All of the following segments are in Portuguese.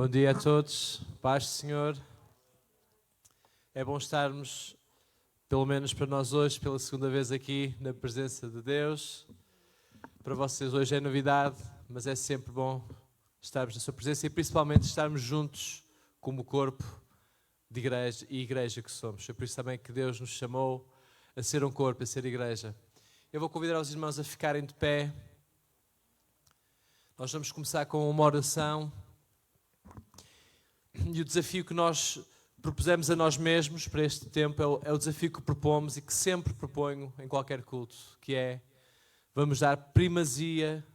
Bom dia a todos, paz do Senhor. É bom estarmos, pelo menos para nós hoje, pela segunda vez aqui na presença de Deus. Para vocês hoje é novidade, mas é sempre bom estarmos na sua presença e principalmente estarmos juntos como corpo de igreja e igreja que somos. É por isso também que Deus nos chamou a ser um corpo, a ser igreja. Eu vou convidar os irmãos a ficarem de pé. Nós vamos começar com uma oração. E o desafio que nós propusemos a nós mesmos para este tempo é o desafio que propomos e que sempre proponho em qualquer culto, que é: vamos dar primazia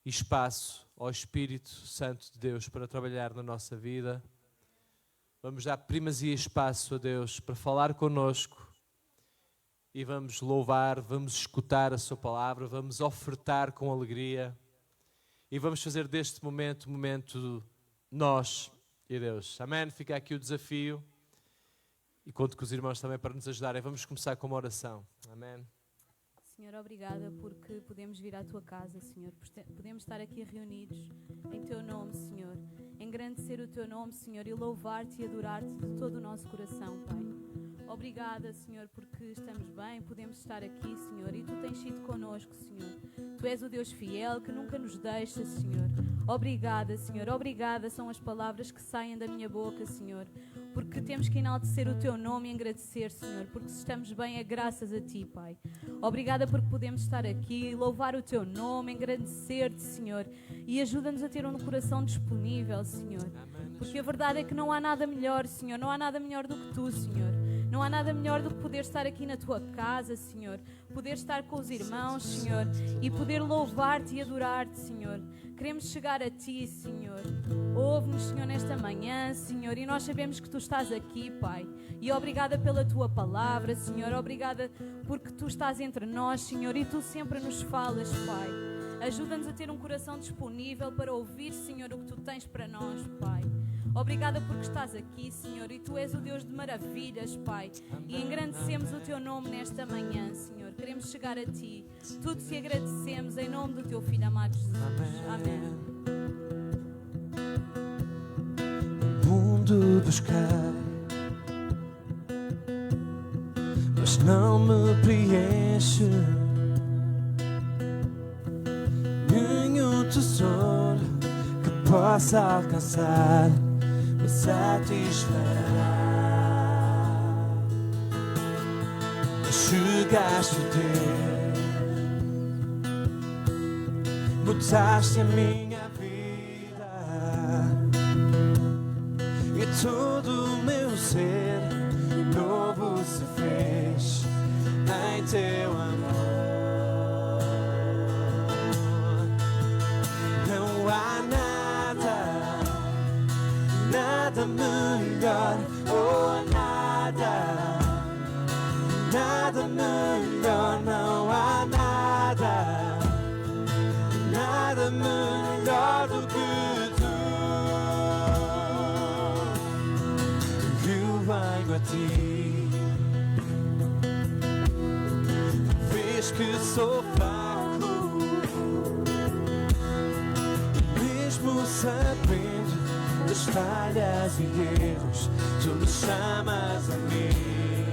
e espaço ao Espírito Santo de Deus para trabalhar na nossa vida. Vamos dar primazia e espaço a Deus para falar connosco e vamos louvar, vamos escutar a sua palavra, vamos ofertar com alegria e vamos fazer deste momento um momento nós e Deus. Amém? Fica aqui o desafio e conto com os irmãos também para nos ajudarem. Vamos começar com uma oração. Amém? Senhor, obrigada porque podemos vir à Tua casa, Senhor. Podemos estar aqui reunidos em Teu nome, Senhor. Engrandecer o Teu nome, Senhor, e louvar-Te e adorar-Te de todo o nosso coração, Pai. Obrigada, Senhor, porque estamos bem, podemos estar aqui, Senhor, e Tu tens sido connosco, Senhor. Tu és o Deus fiel que nunca nos deixa, Senhor. Obrigada, Senhor, obrigada são as palavras que saem da minha boca, Senhor, porque temos que enaltecer o Teu nome e agradecer, Senhor, porque se estamos bem é graças a Ti, Pai. Obrigada porque podemos estar aqui, louvar o Teu nome, engrandecer-Te, Senhor, e ajuda-nos a ter um coração disponível, Senhor, porque a verdade é que não há nada melhor, Senhor, não há nada melhor do que Tu, Senhor. Não há nada melhor do que poder estar aqui na Tua casa, Senhor, poder estar com os irmãos, Senhor, e poder louvar-Te e adorar-Te, Senhor. Queremos chegar a Ti, Senhor. Ouve-nos, Senhor, nesta manhã, Senhor, e nós sabemos que Tu estás aqui, Pai. E obrigada pela Tua palavra, Senhor, obrigada porque Tu estás entre nós, Senhor, e Tu sempre nos falas, Pai. Ajuda-nos a ter um coração disponível para ouvir, Senhor, o que Tu tens para nós, Pai. Obrigada porque estás aqui, Senhor, e Tu és o Deus de maravilhas, Pai. E engrandecemos o Teu nome nesta manhã, Senhor. Queremos chegar a Ti. Tudo te agradecemos em nome do Teu Filho amado Jesus. Amém. O mundo buscar, mas não me preenche. Nenhum tesouro que possa alcançar me satisfará. Chegaste, Deus, mudaste a minha vida e todo o meu ser novo se fez em Teu amor. Não há nada melhor, oh nada melhor, não há nada melhor do que Tu. Eu venho a Ti, vês que sou fraco, mesmo sabendo das falhas e erros, Tu me chamas a mim.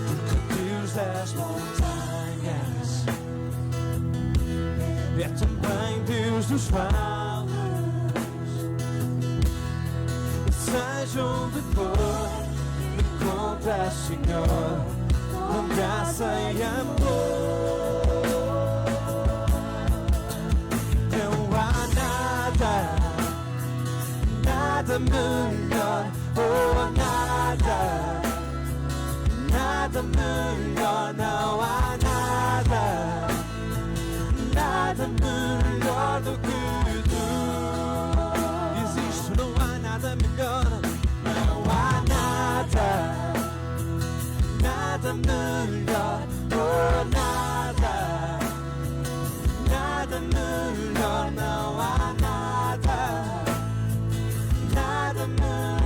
Porque Deus das montanhas é também Deus dos vales. Seja onde for, me encontras, Senhor, com graça e amor. Não há nada melhor, oh nada melhor, não há nada melhor do que Tu. Existe, não há nada melhor, não há nada melhor, oh nada melhor, não há nada melhor.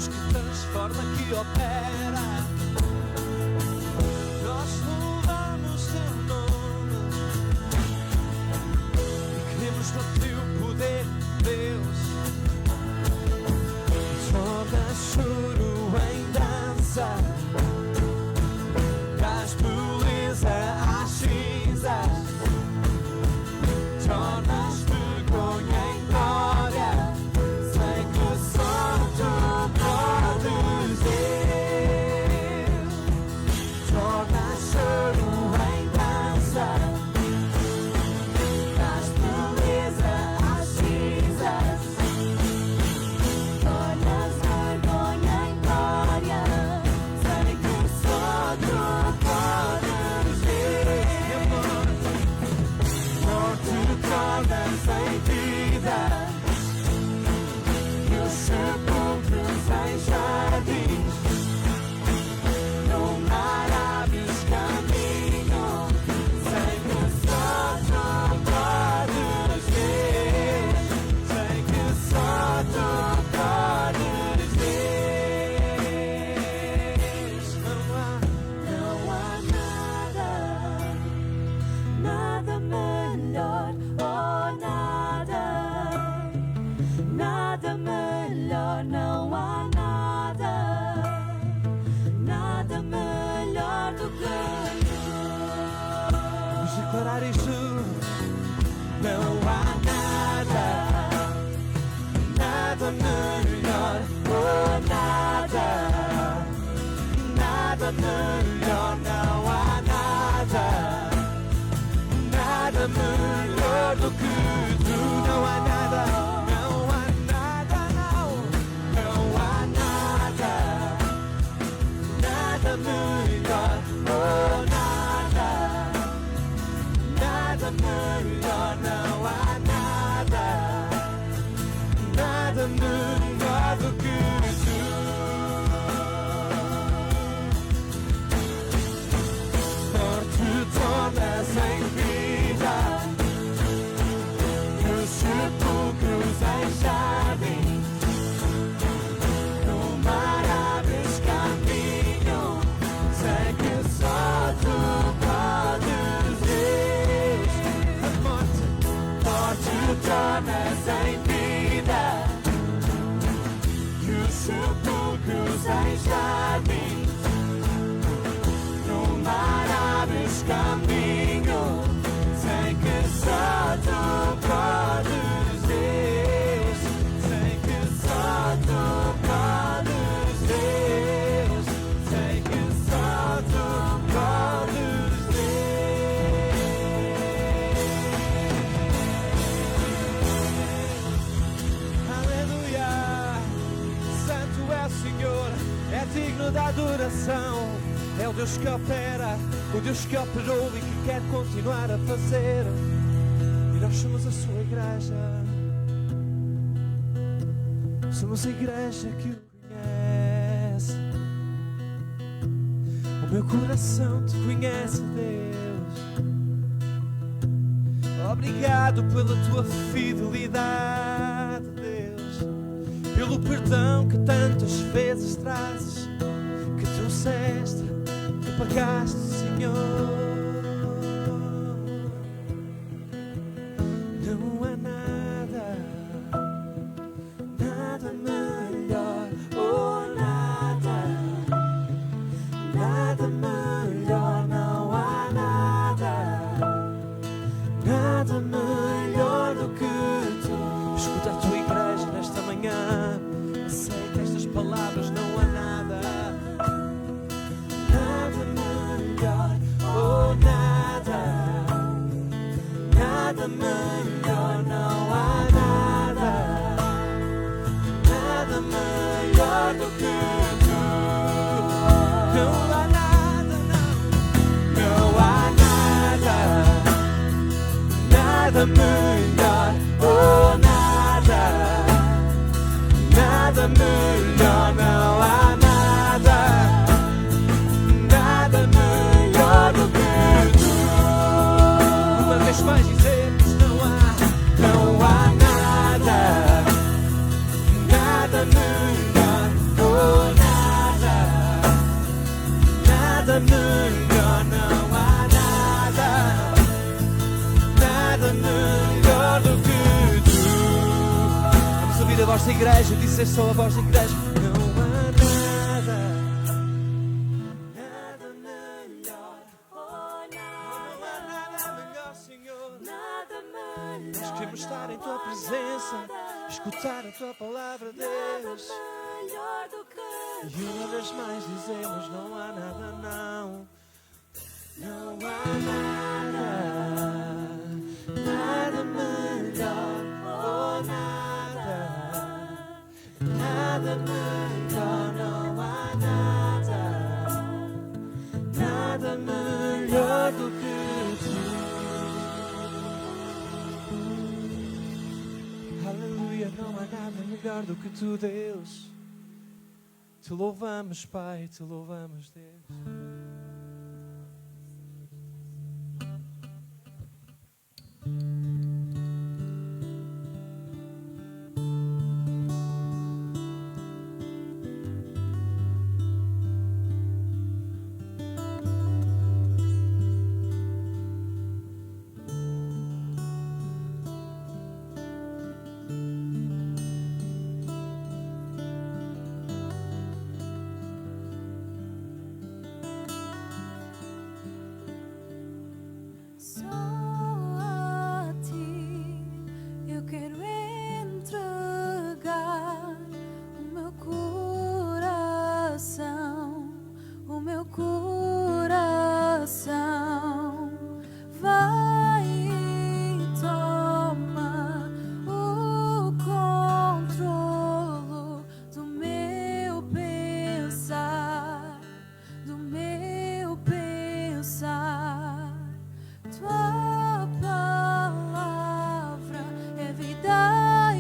Deus que transforma, que opera. Nós louvamos teu nome e cremos no teu poder, Deus. Torna choro em dança, traz beleza às cinzas, tornas vergonha em glória. Sei que só tu podes ver. Torna choro em dança, traz beleza às cinzas, tornas vergonha em glória. Sei que só tu podes ver. Morte tornas em vida, e os sepulcros em jardins. No mar abres caminho, sei que só tu podes ver. Sei que só tu podes ver. Não há nada melhor, oh nada, nada melhor, não há nada melhor do que tu. Vamos declarar isto. Não há nada melhor, oh nada melhor, não há nada melhor do que tu. Não há nada, não há nada, não há nada melhor, oh nada melhor, não há nada melhor do que tu. Morte tornas em vida, e os sepulcros em jardins. No mar abres caminho, sei que só tu podes ver. Morte tornas em vida, e os sepulcros em jardins. No mar abres caminho, sei que só tu podes ver. Sei que só tu podes ver. Sei que só tu podes ver. Aleluia. Santo é o Senhor, é digno da adoração. É o Deus que opera, o Deus que operou e que quer continuar a fazer. E nós somos a sua igreja. Somos a igreja que o conhece. O meu coração te conhece, Deus. Obrigado pela tua fidelidade, Deus. Pelo perdão que tantas vezes trazes, que trouxeste, que pagaste, Senhor. Não há nada melhor, oh nada melhor, não há nada melhor do que tu. Escuta a tua igreja nesta manhã, aceita estas palavras, não há nada melhor, oh nada melhor, não há nada melhor do que tu. Não há nada, não há nada melhor, oh nada melhor, não há nada melhor do que tu. Uma vez mais dizemos, não há nada melhor, oh dizer só a voz da igreja. Não há nada, nada melhor. Não há nada melhor, Senhor. Nós queremos estar em tua presença, escutar a tua palavra, Deus. E uma vez mais dizemos: não há nada, não. Não há nada, nada melhor. Oh, nada, nada melhor. Não há nada, nada melhor do que tu. Aleluia, não há nada melhor do que tu, Deus. Te louvamos, Pai, te louvamos, Deus. Só a ti eu quero entregar o meu coração. Vai e toma o controle do meu pensar, do meu pensar. Tua palavra é vida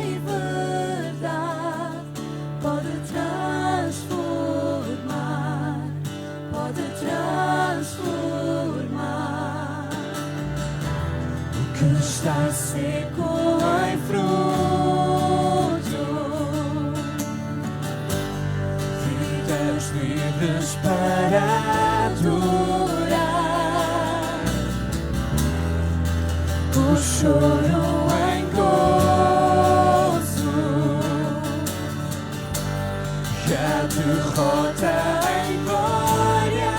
e verdade, pode transformar, pode transformar. O que está seco em fruto, vidas livres para adorar. O choro em gozo e a derrota em glória.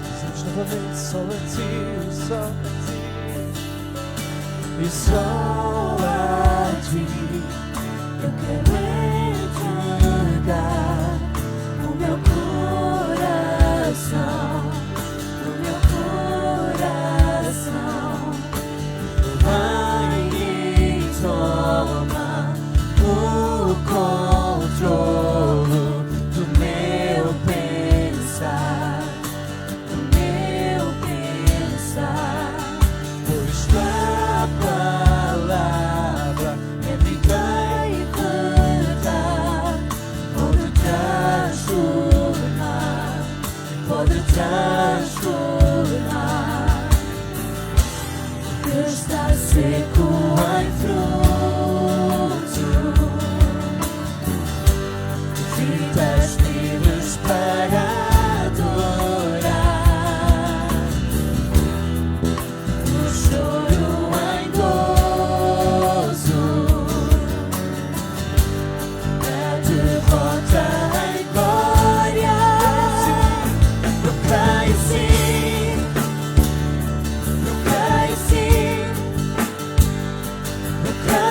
Dizemos novamente só a ti, só a ti e só a ti. Eu quero entregar o meu coração, o meu coração. Vai e toma o controle do meu pensar, do meu pensar. Pois tua palavra é vida e verdade, pode transformar, pode transformar. O que está seco em fruto, vidas livres para adorar. O choro em gozo, a derrota em glória. Eu creio sim, eu creio sim, eu creio.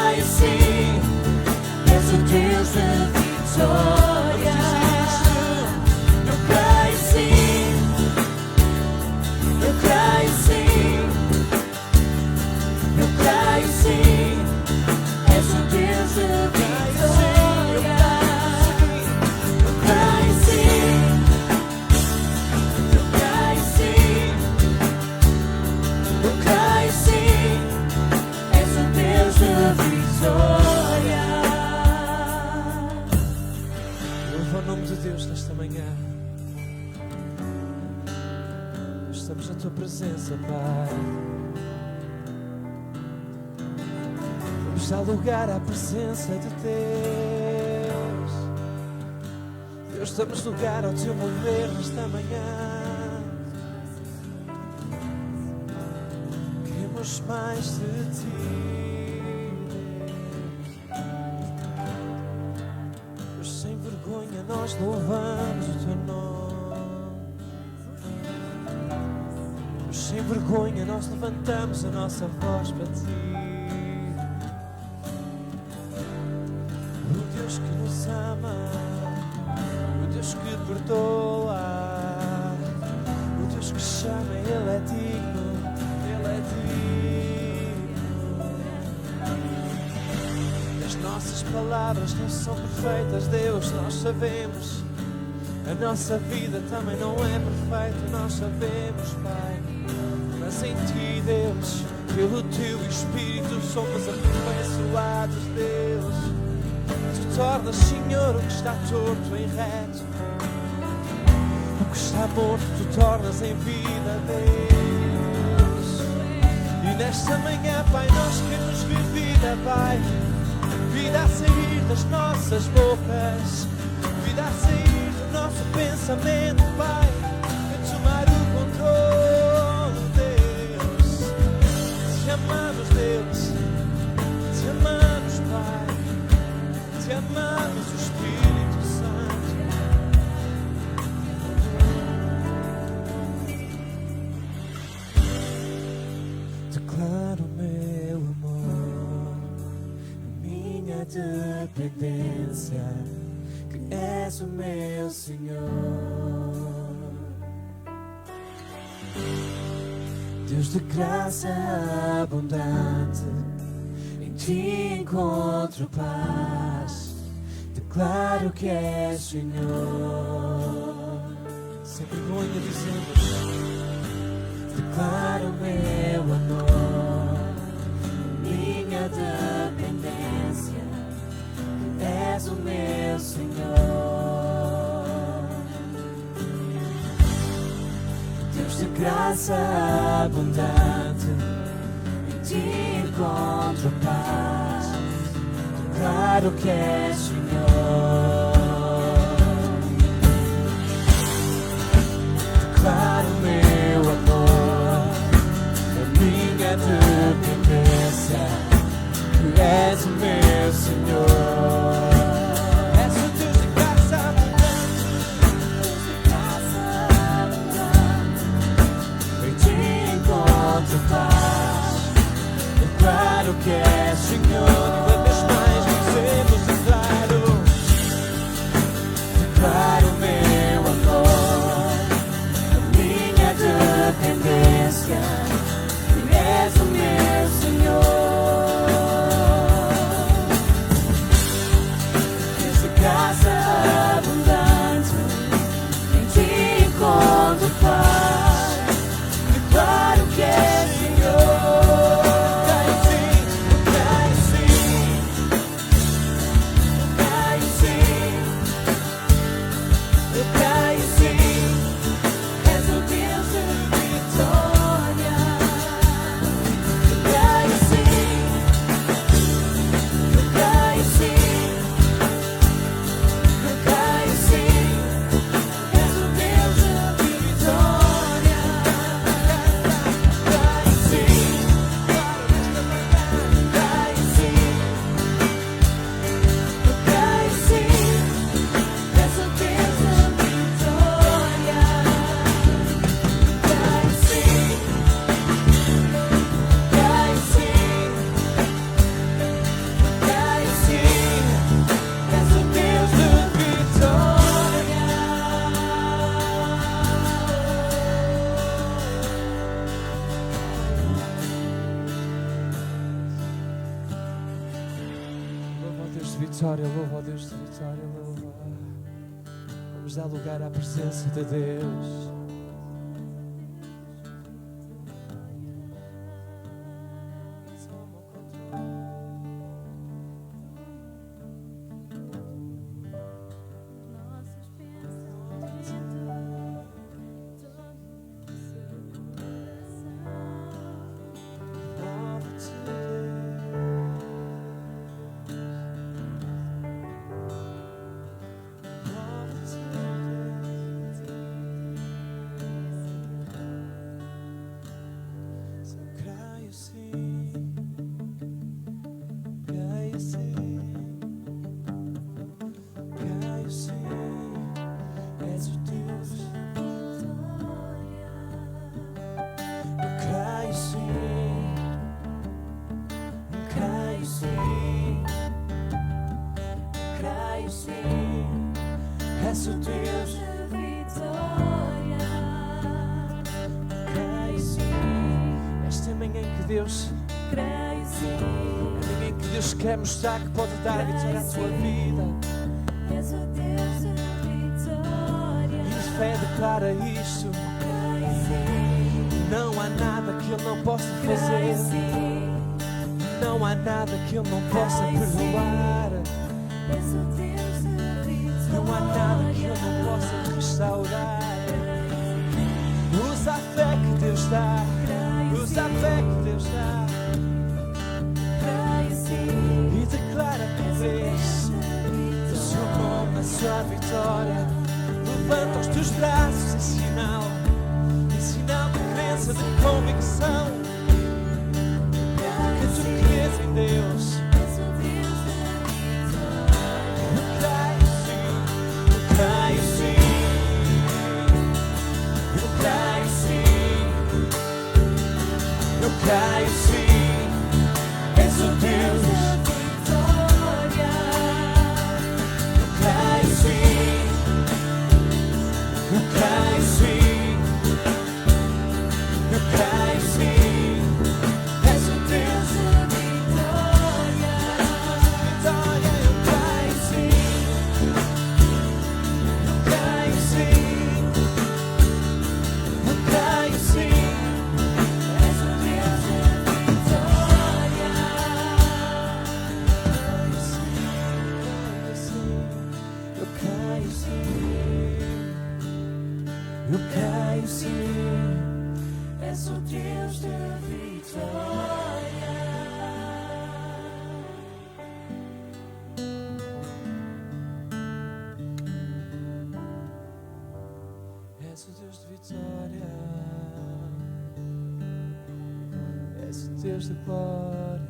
estamos na tua presença, Pai. Vamos dar lugar à presença de Deus. Deus, damos lugar ao teu mover nesta manhã. Queremos mais de ti. Deus, sem vergonha nós louvamos o teu nome. Deus, sem vergonha nós levantamos a nossa voz para ti. O Deus que nos ama, o Deus que perdoa, o Deus que chama, Ele é digno, Ele é digno. As nossas palavras não são perfeitas, Deus, nós sabemos. A nossa vida também não é perfeita, nós sabemos, Pai. Mas em Ti, Deus, pelo Teu Espírito somos aperfeiçoados, Deus. Tu tornas, Senhor, o que está torto em reto. O que está morto, Tu tornas em vida, Deus. E nesta manhã, Pai, nós queremos ver vida, Pai. Vida a sair das nossas bocas. Vida a sair do nosso pensamento, Pai. A tomar o controle, Deus. Te amamos, Deus. Te amamos, Pai. Te amamos, o Espírito Santo. Declaro o meu amor, a minha dependência, que és o meu Senhor. Deus de graça abundante, em Ti encontro paz. Declaro que és Senhor. Sem vergonha dizemos: declaro meu amor, minha dependência, que és o meu Senhor. Deus de graça abundante, em Ti encontro paz. Declaro que és Senhor. Declaro meu amor, a minha dependência, que és o meu Senhor. És o Deus de graça abundante, Deus de graça abundante, em Ti encontro paz. Declaro que és Senhor. Declaro meu amor, a minha dependência, que és o meu Senhor. Deus de graça abundante, em Ti encontro paz. Declaro que és Senhor. Caio sim, caio sim. Eu caio sim, és o Deus de vitória. Eu caio sim, eu caio sim, eu caio sim, és o Deus de vitória. Caio sim, caio sim, eu caio sim, és o Deus de vitória. Cai sim, cai sim, cai sim, és o Deus de vitória. Louva ao Deus de vitória, louva ao Deus de vitória, louva. Vamos dar lugar à presença de Deus. Nossos pensamentos, todo o seu És o Deus da vitória. creio sim. Esta manhã em que Deus, Creio sim. a manhã em que Deus quer mostrar que pode dar a vitória à tua vida. És o Deus da vitória. E de fé declara isto. Creio sim. Não há nada que Ele não possa Creio fazer. sim. Não há nada que Ele não possa perdoar. És o Deus da vitória. Não há nada que Ele não possa restaurar. Usa a fé que Deus dá. Usa a fé que Deus dá. Creio sim. E declara que vês o seu nome na sua vitória. Levanta os teus braços em sinal de crença, de convicção. Que tu crês em Deus. És o Deus da vitória. Eu creio sim. Eu creio sim. Eu creio sim. És o Deus da vitória. Eu creio sim. Eu creio sim. Eu creio sim. És o Deus da vitória. vitória. Eu creio sim. Eu creio sim. Eu creio sim. És o Deus da vitória. Eu creio sim. Eu creio sim. És o Deus da vitória. És o Deus de vitória. És o Deus da glória.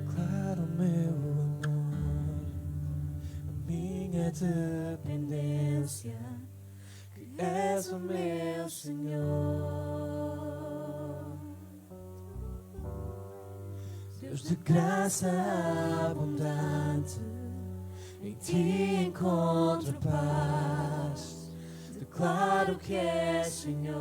Declaro o meu amor, a minha dependência, que és o meu Senhor. Deus de graça abundante, em ti encontro paz. Declaro que és Senhor.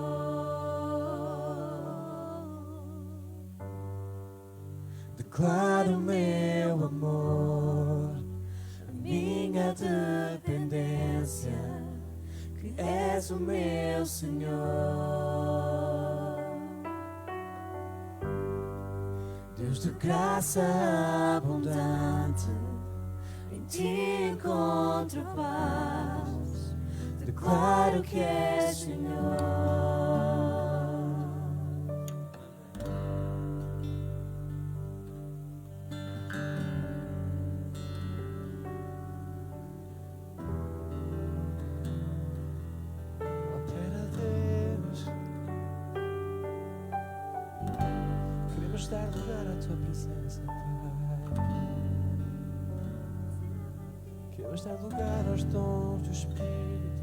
Declaro meu amor, a minha dependência, que és o meu Senhor. Deus de graça abundante, em ti encontro paz. Declaro que és Senhor. Opera Deus. Queremos dar lugar à tua presença, Pai. Queremos dar lugar aos dons do Espírito de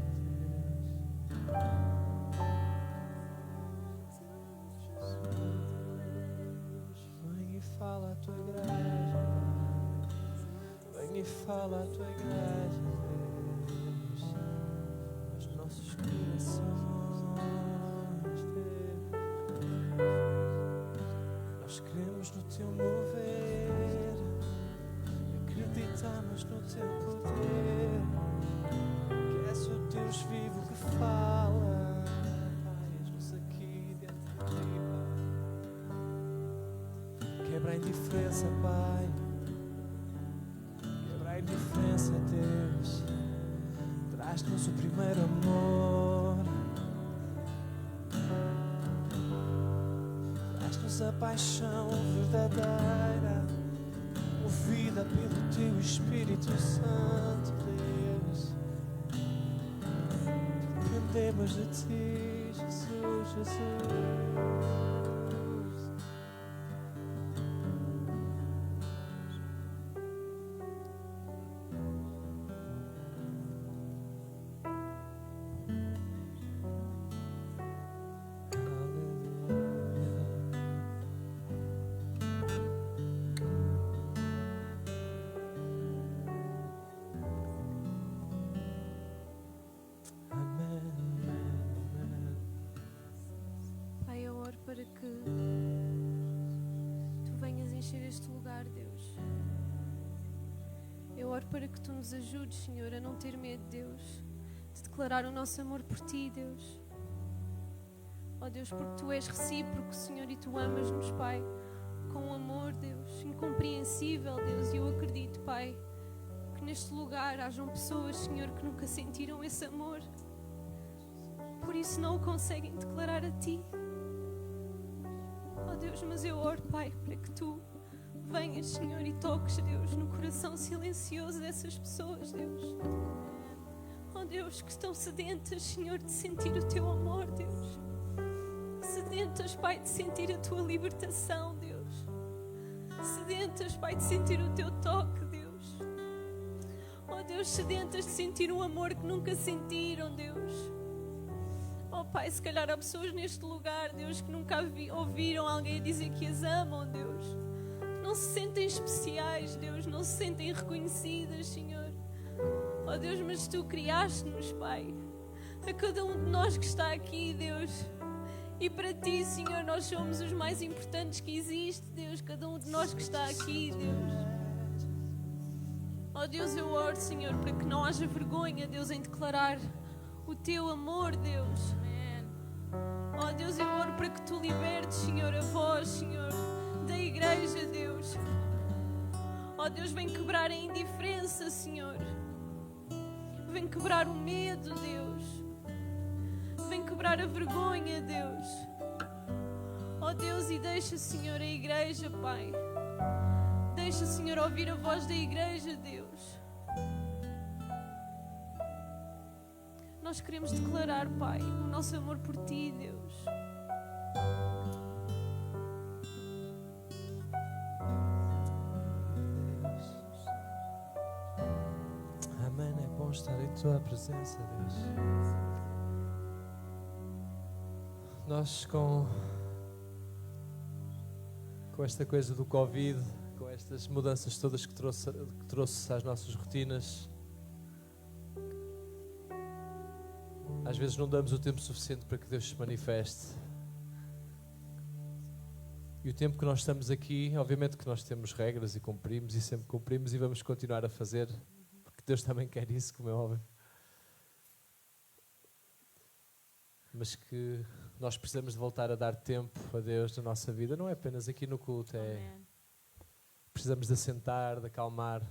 Deus. Vem e fala à tua igreja, Pai. Vem e fala à tua igreja, Deus. Aos nossos corações, Deus. Nós cremos no teu mover, acreditamos no teu poder, que és o Deus vivo que fala. Pai, és-nos aqui dentro de ti, Pai. Quebra a indiferença, Pai. Quebra a indiferença, Deus. Traz-nos o primeiro amor. Traz-nos a paixão verdadeira, movida pelo teu Espírito Santo, Deus. Dependemos de ti, Jesus, Jesus. para que Tu nos ajudes, Senhor, a não ter medo, Deus, de declarar o nosso amor por Ti, Deus. Ó Deus, porque Tu és recíproco, Senhor, e Tu amas-nos, Pai, com um amor, Deus, incompreensível, Deus. E eu acredito, Pai, que neste lugar hajam pessoas, Senhor, que nunca sentiram esse amor. Por isso não o conseguem declarar a Ti. Ó Deus, mas eu oro, Pai, para que Tu venhas, Senhor, e toques, Deus, no coração silencioso dessas pessoas, Deus. Ó Deus, que estão sedentas, Senhor, de sentir o Teu amor, Deus. Sedentas, Pai, de sentir a Tua libertação, Deus. Sedentas, Pai, de sentir o Teu toque, Deus. Ó Deus, sedentas de sentir um amor que nunca sentiram, Deus. Ó Pai, se calhar há pessoas neste lugar, Deus, que nunca ouviram alguém dizer que as amam, Deus. Não se sentem especiais, Deus, não se sentem reconhecidas, Senhor. Ó Deus, mas Tu criaste-nos, Pai, a cada um de nós que está aqui, Deus. E para Ti, Senhor, nós somos os mais importantes que existe, Deus, cada um de nós que está aqui, Deus. Ó Deus, eu oro, Senhor, para que não haja vergonha, Deus, em declarar o Teu amor, Deus. Ó Deus, eu oro para que Tu libertes, Senhor, a voz, Senhor, da igreja, Deus. Ó Deus, vem quebrar a indiferença, Senhor. Vem quebrar o medo, Deus. Vem quebrar a vergonha, Deus. Ó Deus, e deixa, Senhor, a igreja, Pai. Deixa, Senhor, ouvir a voz da igreja, Deus. Nós queremos declarar, Pai, o nosso amor por Ti, Deus. Amém. É bom estar em Tua presença, Deus. Nós com esta coisa do Covid, com estas mudanças todas que trouxe às nossas rotinas, às vezes não damos o tempo suficiente para que Deus se manifeste. E o tempo que nós estamos aqui, obviamente que nós temos regras e cumprimos e sempre cumprimos e vamos continuar a fazer, porque Deus também quer isso, como é óbvio. Mas que nós precisamos de voltar a dar tempo a Deus na nossa vida, não é apenas aqui no culto, precisamos de assentar, de acalmar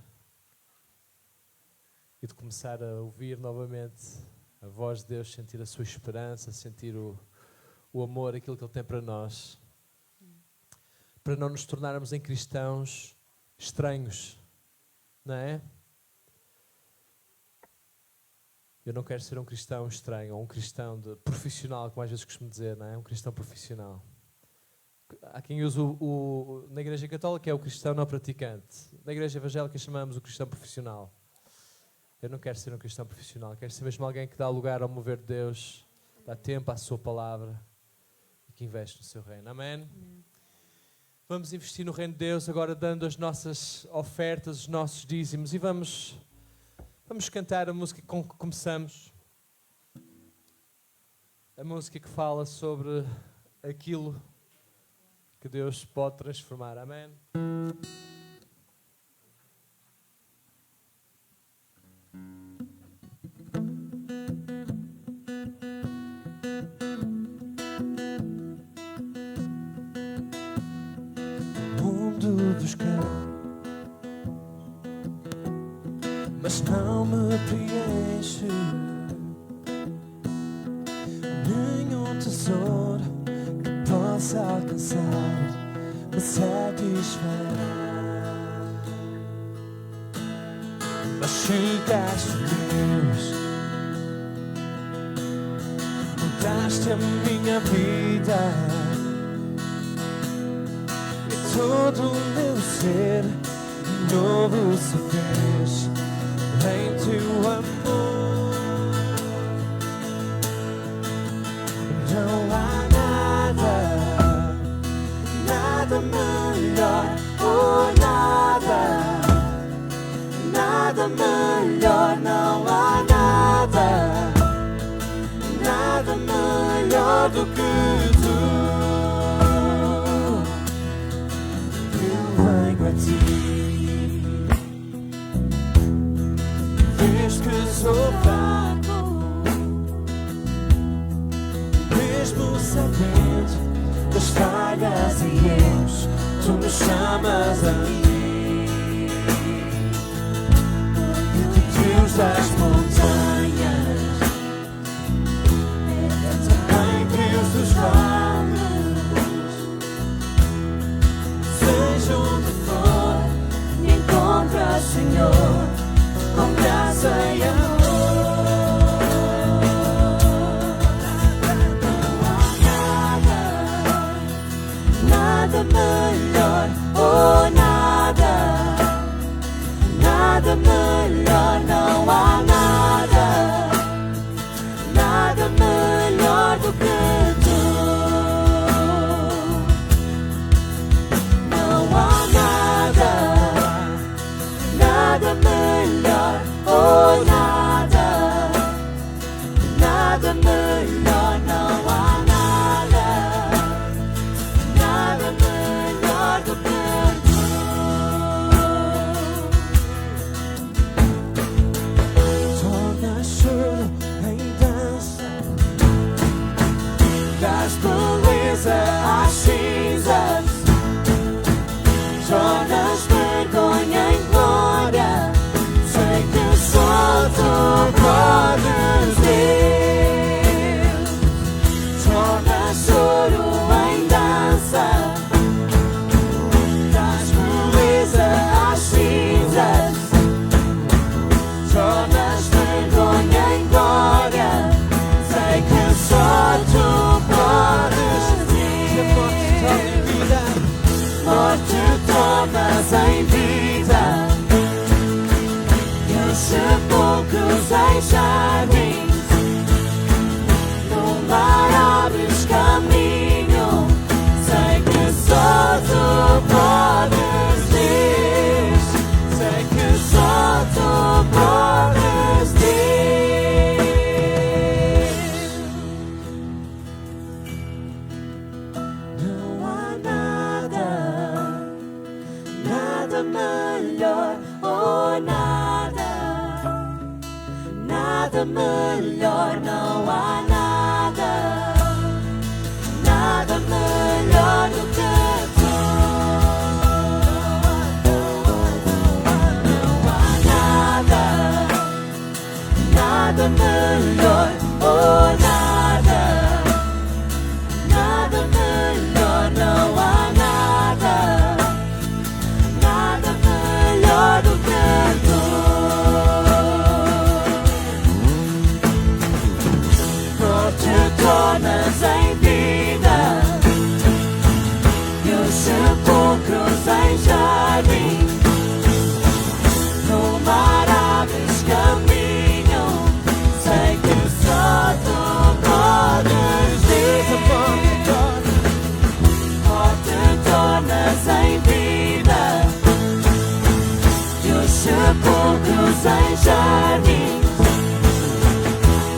e de começar a ouvir novamente a voz de Deus, sentir a Sua esperança, sentir o amor, aquilo que Ele tem para nós, para não nos tornarmos em cristãos estranhos, não é? Eu não quero ser um cristão estranho, ou um cristão profissional, como às vezes costumo dizer, não é? Um cristão profissional. Há quem use na Igreja Católica é o cristão não praticante. Na Igreja Evangélica chamamos o cristão profissional. Eu não quero ser um cristão profissional, quero ser mesmo alguém que dá lugar ao mover de Deus, dá tempo à Sua palavra e que investe no Seu reino. Amém? Amém. Vamos investir no reino de Deus agora, dando as nossas ofertas, os nossos dízimos, e vamos cantar a música com que começamos. A música que fala sobre aquilo que Deus pode transformar. Amém? Mas não me preenche nenhum tesouro que possa alcançar, me satisfaz. Mas chegaste, Deus, mudaste a minha vida e todo o meu ser novo se fez em Teu amor. Não há nada melhor, oh nada melhor, não há nada melhor do que Tu. Eu venho a Ti. serpente das falhas e erros, tu me chamas a mim. Deus das montanhas, também Deus dos vales. Seja onde for, me encontra, Senhor, com graça e amor. Nada melhor, oh nada, nada melhor, não há nada, nada melhor do que tu. Não há nada, nada melhor, oh nada, nada melhor, não há nada, nada melhor do que tu. Torna choro em dança, das beleza às cinzas, tornas vergonha em glória. Sei que só tu podes ver. Torna choro em dança, das beleza às cinzas, tornas vergonha em glória. Sei que só tu podes ver. Morte tornas em vida, e os sepulcros em jardins. No mar abres caminho, sei que só tu podes ir. Sei que só tu podes ir. Não há nada, nada melhor, oh nada, nada melhor, não há nada, nada melhor do que tu. Não há nada, nada melhor, oh nada, nada melhor, não há nada, nada melhor do que tu. Morte tornas em vida, e os sepulcros em jardim. No mar abres caminho, sei que só tu podes ir. Morte tornas em vida, e os sepulcros em jardim.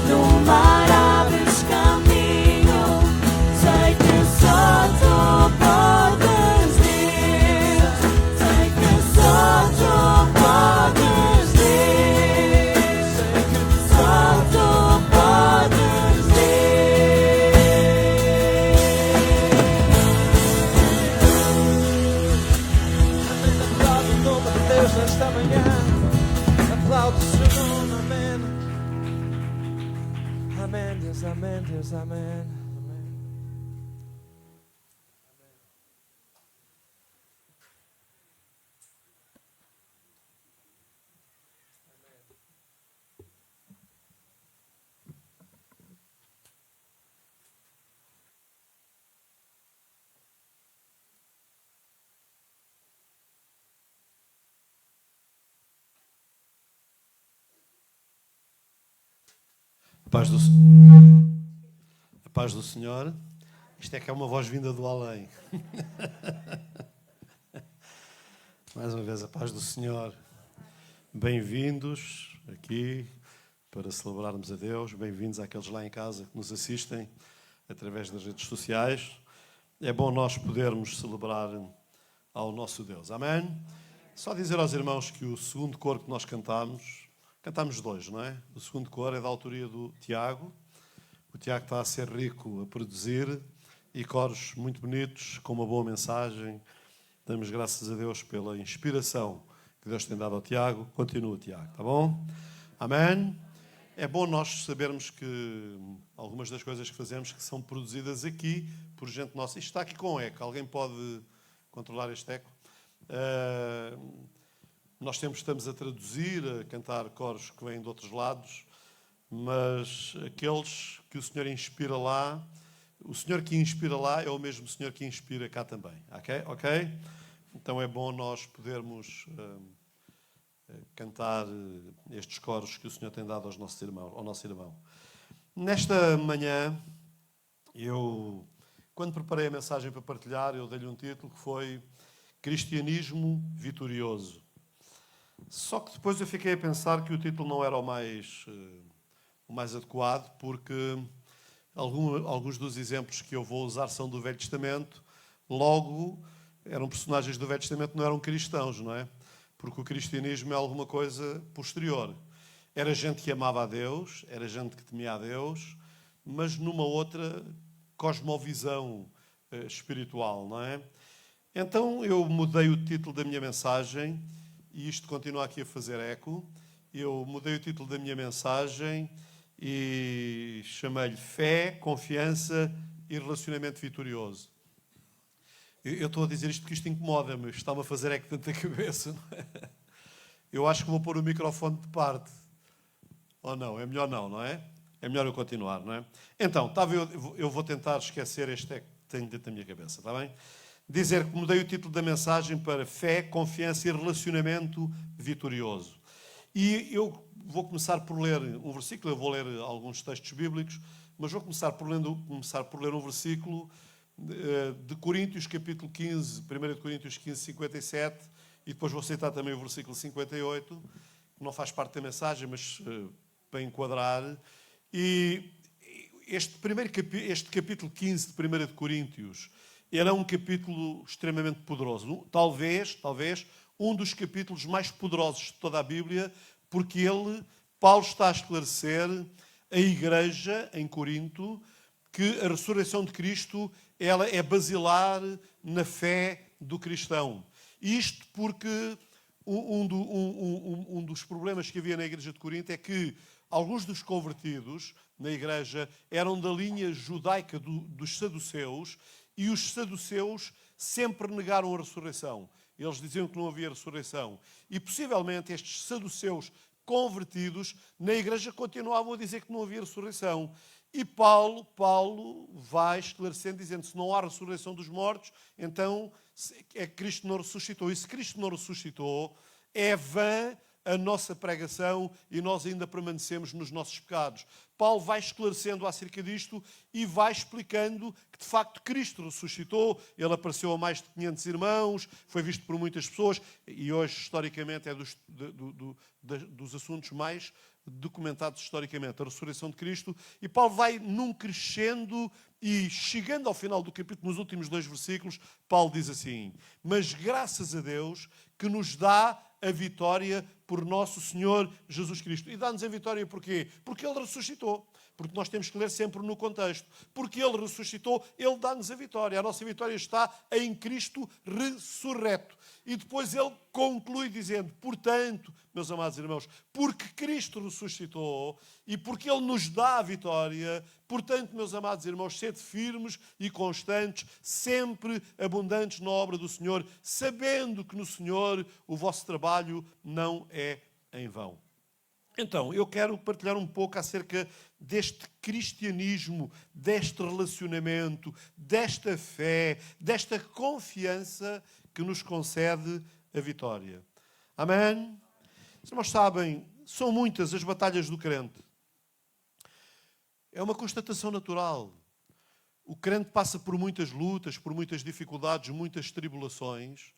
No mar abres caminho, sei que só tu podes ir. Sei que só tu podes ir. Sei que só tu podes ir. Aplaude o nome de Deus nesta manhã. Aplaude o seu nome, amém. Amém, Deus, amém, Deus, amém. Amém. A paz do Senhor. Isto é que é uma voz vinda do além. Mais uma vez, a paz do Senhor. Bem-vindos aqui para celebrarmos a Deus. Bem-vindos àqueles lá em casa que nos assistem através das redes sociais. É bom nós podermos celebrar ao nosso Deus. Amém? Só dizer aos irmãos que o segundo coro que nós cantamos dois, não é? O segundo coro é da autoria do Tiago. O Tiago está a ser rico a produzir e coros muito bonitos, com uma boa mensagem. Damos graças a Deus pela inspiração que Deus tem dado ao Tiago. Continua, Tiago, tá bom? Amém? É bom nós sabermos que algumas das coisas que fazemos que são produzidas aqui por gente nossa. Isto está aqui com eco. Alguém pode controlar este eco? Nós estamos a traduzir, a cantar coros que vêm de outros lados, mas aqueles que o Senhor inspira lá, o Senhor que inspira lá é o mesmo Senhor que inspira cá também. Ok? Então é bom nós podermos cantar estes coros que o Senhor tem dado ao nosso irmão. Nesta manhã, quando preparei a mensagem para partilhar, eu dei-lhe um título que foi Cristianismo Vitorioso. Só que depois eu fiquei a pensar que o título não era o mais adequado, porque alguns dos exemplos que eu vou usar são do Velho Testamento. Logo, eram personagens do Velho Testamento, não eram cristãos, não é? Porque o cristianismo é alguma coisa posterior. Era gente que amava a Deus, era gente que temia a Deus, mas numa outra cosmovisão espiritual, não é? Então eu mudei o título da minha mensagem, e isto continua aqui a fazer eco. Eu mudei o título da minha mensagem e chamei-lhe Fé, Confiança e Relacionamento Vitorioso. Eu estou a dizer isto porque isto incomoda-me, está-me a fazer eco dentro da cabeça. Não é? Eu acho que vou pôr o microfone de parte. Ou não? É melhor não é? É melhor eu continuar, não é? Então, eu vou tentar esquecer este eco que tenho dentro da minha cabeça, está bem? Dizer que mudei o título da mensagem para Fé, Confiança e Relacionamento Vitorioso. E eu vou começar por ler um versículo, eu vou ler alguns textos bíblicos, mas vou começar por ler um versículo de Coríntios, capítulo 15, 1 de Coríntios 15, 57, e depois vou citar também o versículo 58, que não faz parte da mensagem, mas para enquadrar. E este capítulo 15 de 1 de Coríntios era um capítulo extremamente poderoso. Talvez um dos capítulos mais poderosos de toda a Bíblia, porque Paulo está a esclarecer a igreja em Corinto que a ressurreição de Cristo ela é basilar na fé do cristão. Isto porque um dos problemas que havia na igreja de Corinto é que alguns dos convertidos na igreja eram da linha judaica dos saduceus, e os saduceus sempre negaram a ressurreição. Eles diziam que não havia ressurreição. E possivelmente estes saduceus convertidos na igreja continuavam a dizer que não havia ressurreição. E Paulo vai esclarecendo, dizendo que se não há ressurreição dos mortos, então é que Cristo não ressuscitou. E se Cristo não ressuscitou, é vã a nossa pregação e nós ainda permanecemos nos nossos pecados. Paulo vai esclarecendo acerca disto e vai explicando que, de facto, Cristo ressuscitou. Ele apareceu a mais de 500 irmãos, foi visto por muitas pessoas e hoje, historicamente, é dos assuntos mais documentados historicamente, a ressurreição de Cristo. E Paulo vai num crescendo e, chegando ao final do capítulo, nos últimos 2 versículos, Paulo diz assim: mas graças a Deus que nos dá a vitória por nosso Senhor Jesus Cristo. E dá-nos a vitória porquê? Porque Ele ressuscitou. Porque nós temos que ler sempre no contexto. Porque Ele ressuscitou, Ele dá-nos a vitória. A nossa vitória está em Cristo ressurreto. E depois ele conclui dizendo: portanto, meus amados irmãos, porque Cristo ressuscitou e porque Ele nos dá a vitória, portanto, meus amados irmãos, sede firmes e constantes, sempre abundantes na obra do Senhor, sabendo que no Senhor o vosso trabalho não é em vão. Então, eu quero partilhar um pouco acerca deste cristianismo, deste relacionamento, desta fé, desta confiança que nos concede a vitória. Amém? Os irmãos sabem, são muitas as batalhas do crente. É uma constatação natural. O crente passa por muitas lutas, por muitas dificuldades, muitas tribulações,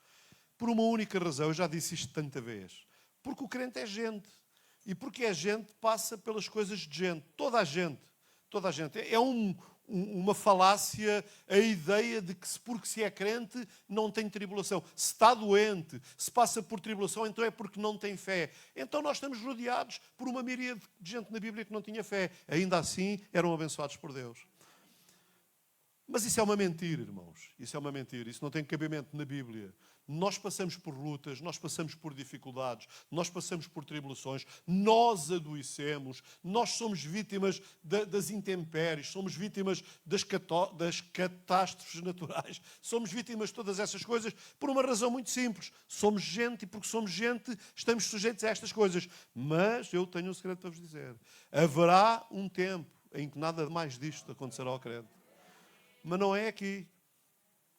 por uma única razão. Eu já disse isto tanta vez. Porque o crente é gente. E porque é gente, passa pelas coisas de gente. Toda a gente. Toda a gente. É um uma falácia a ideia de que porque se é crente não tem tribulação. Se está doente, se passa por tribulação, então é porque não tem fé. Então nós estamos rodeados por uma miríade de gente na Bíblia que não tinha fé. Ainda assim eram abençoados por Deus. Mas isso é uma mentira, irmãos. Isso é uma mentira. Isso não tem cabimento na Bíblia. Nós passamos por lutas, nós passamos por dificuldades, nós passamos por tribulações, nós adoecemos, nós somos vítimas das intempéries, somos vítimas das catástrofes naturais, somos vítimas de todas essas coisas por uma razão muito simples. Somos gente e porque somos gente estamos sujeitos a estas coisas. Mas eu tenho um segredo para vos dizer. Haverá um tempo em que nada mais disto acontecerá ao crente. Mas não é aqui.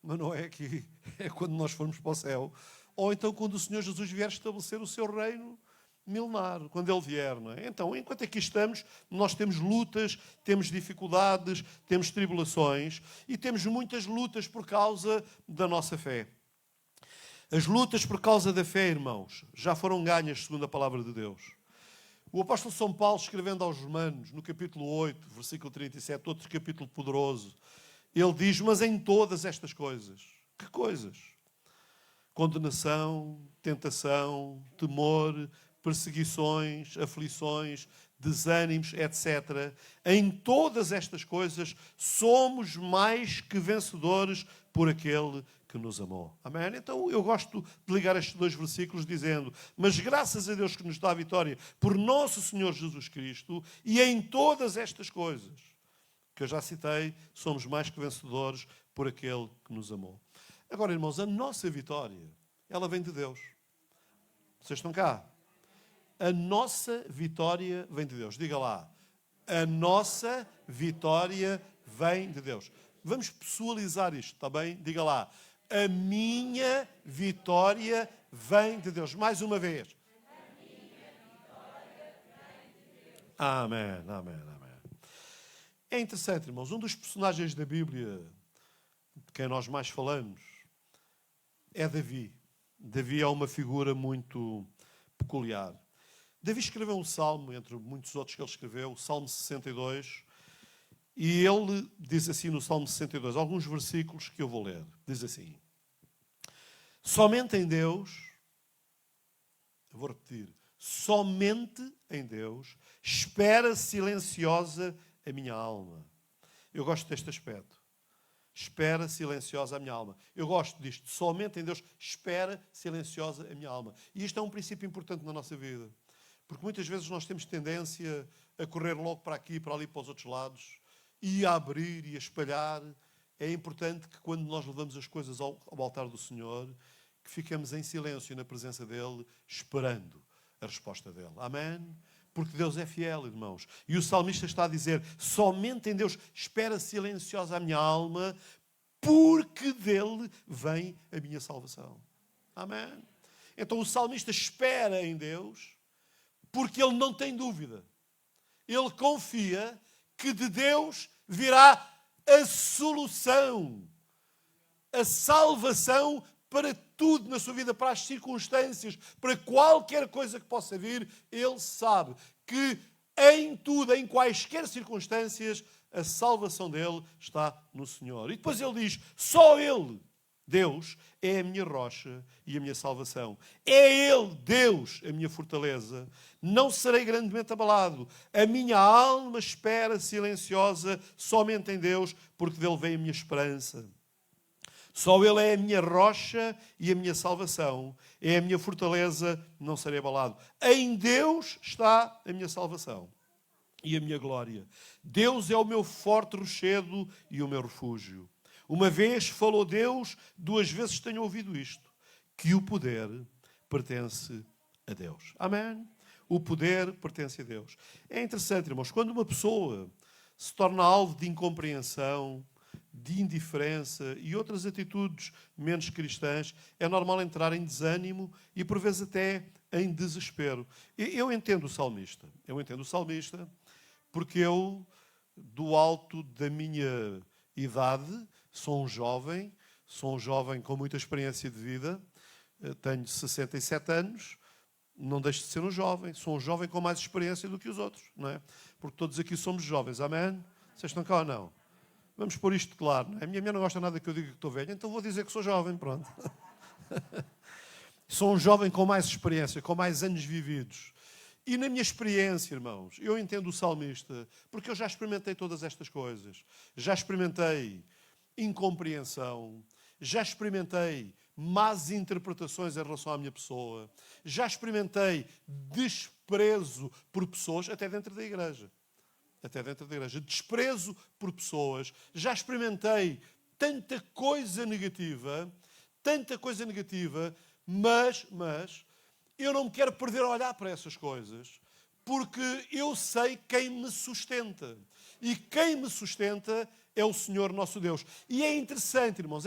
Mas não é aqui. É quando nós formos para o céu. Ou então quando o Senhor Jesus vier estabelecer o seu reino milenar. Quando Ele vier, não é? Então, enquanto aqui estamos, nós temos lutas, temos dificuldades, temos tribulações e temos muitas lutas por causa da nossa fé. As lutas por causa da fé, irmãos, já foram ganhas segundo a palavra de Deus. O apóstolo São Paulo, escrevendo aos Romanos, no capítulo 8, versículo 37, outro capítulo poderoso, ele diz, mas em todas estas coisas. Que coisas? Condenação, tentação, temor, perseguições, aflições, desânimos, etc. Em todas estas coisas somos mais que vencedores por aquele que nos amou. Amém? Então eu gosto de ligar estes dois versículos dizendo, mas graças a Deus que nos dá a vitória por nosso Senhor Jesus Cristo e em todas estas coisas que eu já citei, somos mais que vencedores por aquele que nos amou. Agora, irmãos, a nossa vitória, ela vem de Deus. Vocês estão cá? A nossa vitória vem de Deus. Diga lá. A nossa vitória vem de Deus. Vamos pessoalizar isto, está bem? Diga lá. A minha vitória vem de Deus. Mais uma vez. A minha vitória vem de Deus. Amém, amém, amém. É interessante, irmãos, um dos personagens da Bíblia de quem nós mais falamos é Davi. Davi é uma figura muito peculiar. Davi escreveu um salmo, entre muitos outros que ele escreveu, o Salmo 62, e ele diz assim no Salmo 62, alguns versículos que eu vou ler. Diz assim, somente em Deus, eu vou repetir, somente em Deus, espera silenciosa a minha alma. Eu gosto deste aspecto. Espera silenciosa a minha alma. Eu gosto disto. Somente em Deus espera silenciosa a minha alma. E isto é um princípio importante na nossa vida. Porque muitas vezes nós temos tendência a correr logo para aqui, para ali, para os outros lados, e a abrir e a espalhar. É importante que quando nós levamos as coisas ao altar do Senhor, que fiquemos em silêncio na presença dEle, esperando a resposta dEle. Amém? Porque Deus é fiel, irmãos. E o salmista está a dizer, somente em Deus espera silenciosa a minha alma, porque dele vem a minha salvação. Amém? Então o salmista espera em Deus, porque ele não tem dúvida. Ele confia que de Deus virá a solução, a salvação para tudo na sua vida, para as circunstâncias, para qualquer coisa que possa vir, ele sabe que em tudo, em quaisquer circunstâncias, a salvação dele está no Senhor. E depois ele diz, só Ele, Deus, é a minha rocha e a minha salvação. É Ele, Deus, a minha fortaleza. Não serei grandemente abalado. A minha alma espera silenciosa somente em Deus, porque dele vem a minha esperança. Só Ele é a minha rocha e a minha salvação. É a minha fortaleza, não serei abalado. Em Deus está a minha salvação e a minha glória. Deus é o meu forte rochedo e o meu refúgio. Uma vez falou Deus, duas vezes tenho ouvido isto, que o poder pertence a Deus. Amém? O poder pertence a Deus. É interessante, irmãos, quando uma pessoa se torna alvo de incompreensão, de indiferença e outras atitudes menos cristãs, é normal entrar em desânimo e, por vezes, até em desespero. Eu entendo o salmista. Eu entendo o salmista porque eu, do alto da minha idade, sou um jovem com muita experiência de vida, tenho 67 anos, não deixo de ser um jovem, sou um jovem com mais experiência do que os outros, não é? Porque todos aqui somos jovens, amém? Vocês estão cá ou não? Vamos pôr isto claro. Não é? A minha mulher não gosta nada que eu diga que estou velho, então vou dizer que sou jovem, pronto. Sou um jovem com mais experiência, com mais anos vividos. E na minha experiência, irmãos, eu entendo o salmista, porque eu já experimentei todas estas coisas. Já experimentei incompreensão, já experimentei más interpretações em relação à minha pessoa, já experimentei desprezo por pessoas, até dentro da igreja. Desprezo por pessoas. Já experimentei tanta coisa negativa, mas eu não me quero perder a olhar para essas coisas, porque eu sei quem me sustenta. E quem me sustenta é o Senhor nosso Deus. E é interessante, irmãos,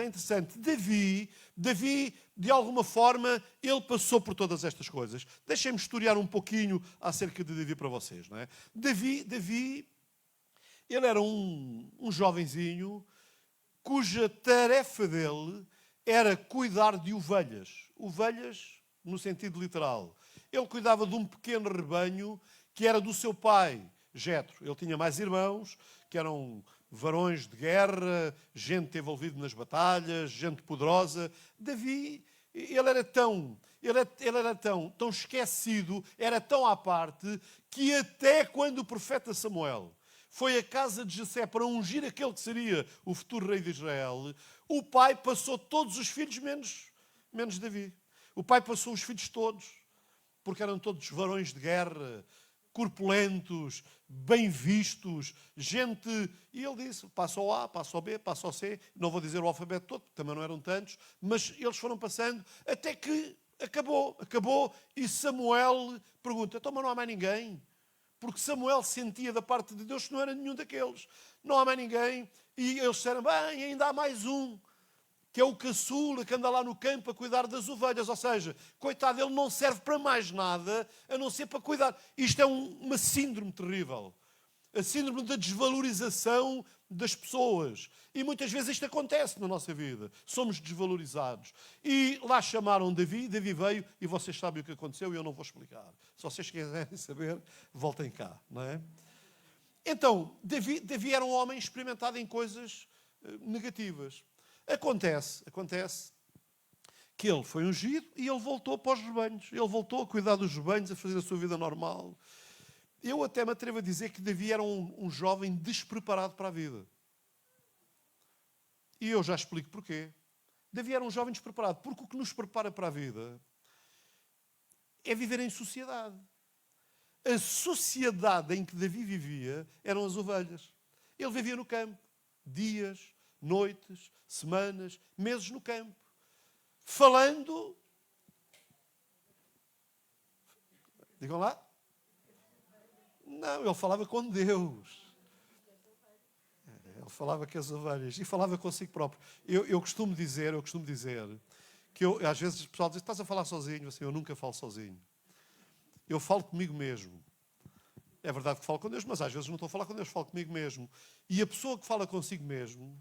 Davi, de alguma forma, ele passou por todas estas coisas. Deixem-me historiar um pouquinho acerca de Davi para vocês. Não é? Davi, ele era um jovenzinho cuja tarefa dele era cuidar de ovelhas. Ovelhas no sentido literal. Ele cuidava de um pequeno rebanho que era do seu pai, Jetro. Ele tinha mais irmãos, que eram varões de guerra, gente envolvida nas batalhas, gente poderosa. Davi, ele era tão esquecido, era tão à parte, que até quando o profeta Samuel foi à casa de Jessé para ungir aquele que seria o futuro rei de Israel, o pai passou todos os filhos menos Davi. O pai passou os filhos todos, porque eram todos varões de guerra, corpulentos, bem vistos, gente... E ele disse, passa ao A, passa ao B, passa ao C, não vou dizer o alfabeto todo, porque também não eram tantos, mas eles foram passando, até que acabou, e Samuel pergunta, então, mas não há mais ninguém? Porque Samuel sentia da parte de Deus que não era nenhum daqueles. Não há mais ninguém, e eles disseram, bem, ainda há mais um, que é o caçula, que anda lá no campo a cuidar das ovelhas. Ou seja, coitado, ele não serve para mais nada, a não ser para cuidar. Isto é uma síndrome terrível. A síndrome da desvalorização das pessoas. E muitas vezes isto acontece na nossa vida. Somos desvalorizados. E lá chamaram Davi veio, e vocês sabem o que aconteceu, e eu não vou explicar. Se vocês quiserem saber, voltem cá. Não é? Então, Davi era um homem experimentado em coisas negativas. Acontece que ele foi ungido e ele voltou para os rebanhos. Ele voltou a cuidar dos rebanhos, a fazer a sua vida normal. Eu até me atrevo a dizer que Davi era um jovem despreparado para a vida. E eu já explico porquê. Davi era um jovem despreparado, porque o que nos prepara para a vida é viver em sociedade. A sociedade em que Davi vivia eram as ovelhas. Ele vivia no campo, dias, noites, semanas, meses no campo, falando... Digam lá. Não, ele falava com Deus. Ele falava com as ovelhas e falava consigo próprio. Eu costumo dizer que às vezes o pessoal diz, estás a falar sozinho? Assim, eu nunca falo sozinho. Eu falo comigo mesmo. É verdade que falo com Deus, mas às vezes não estou a falar com Deus, falo comigo mesmo. E a pessoa que fala consigo mesmo,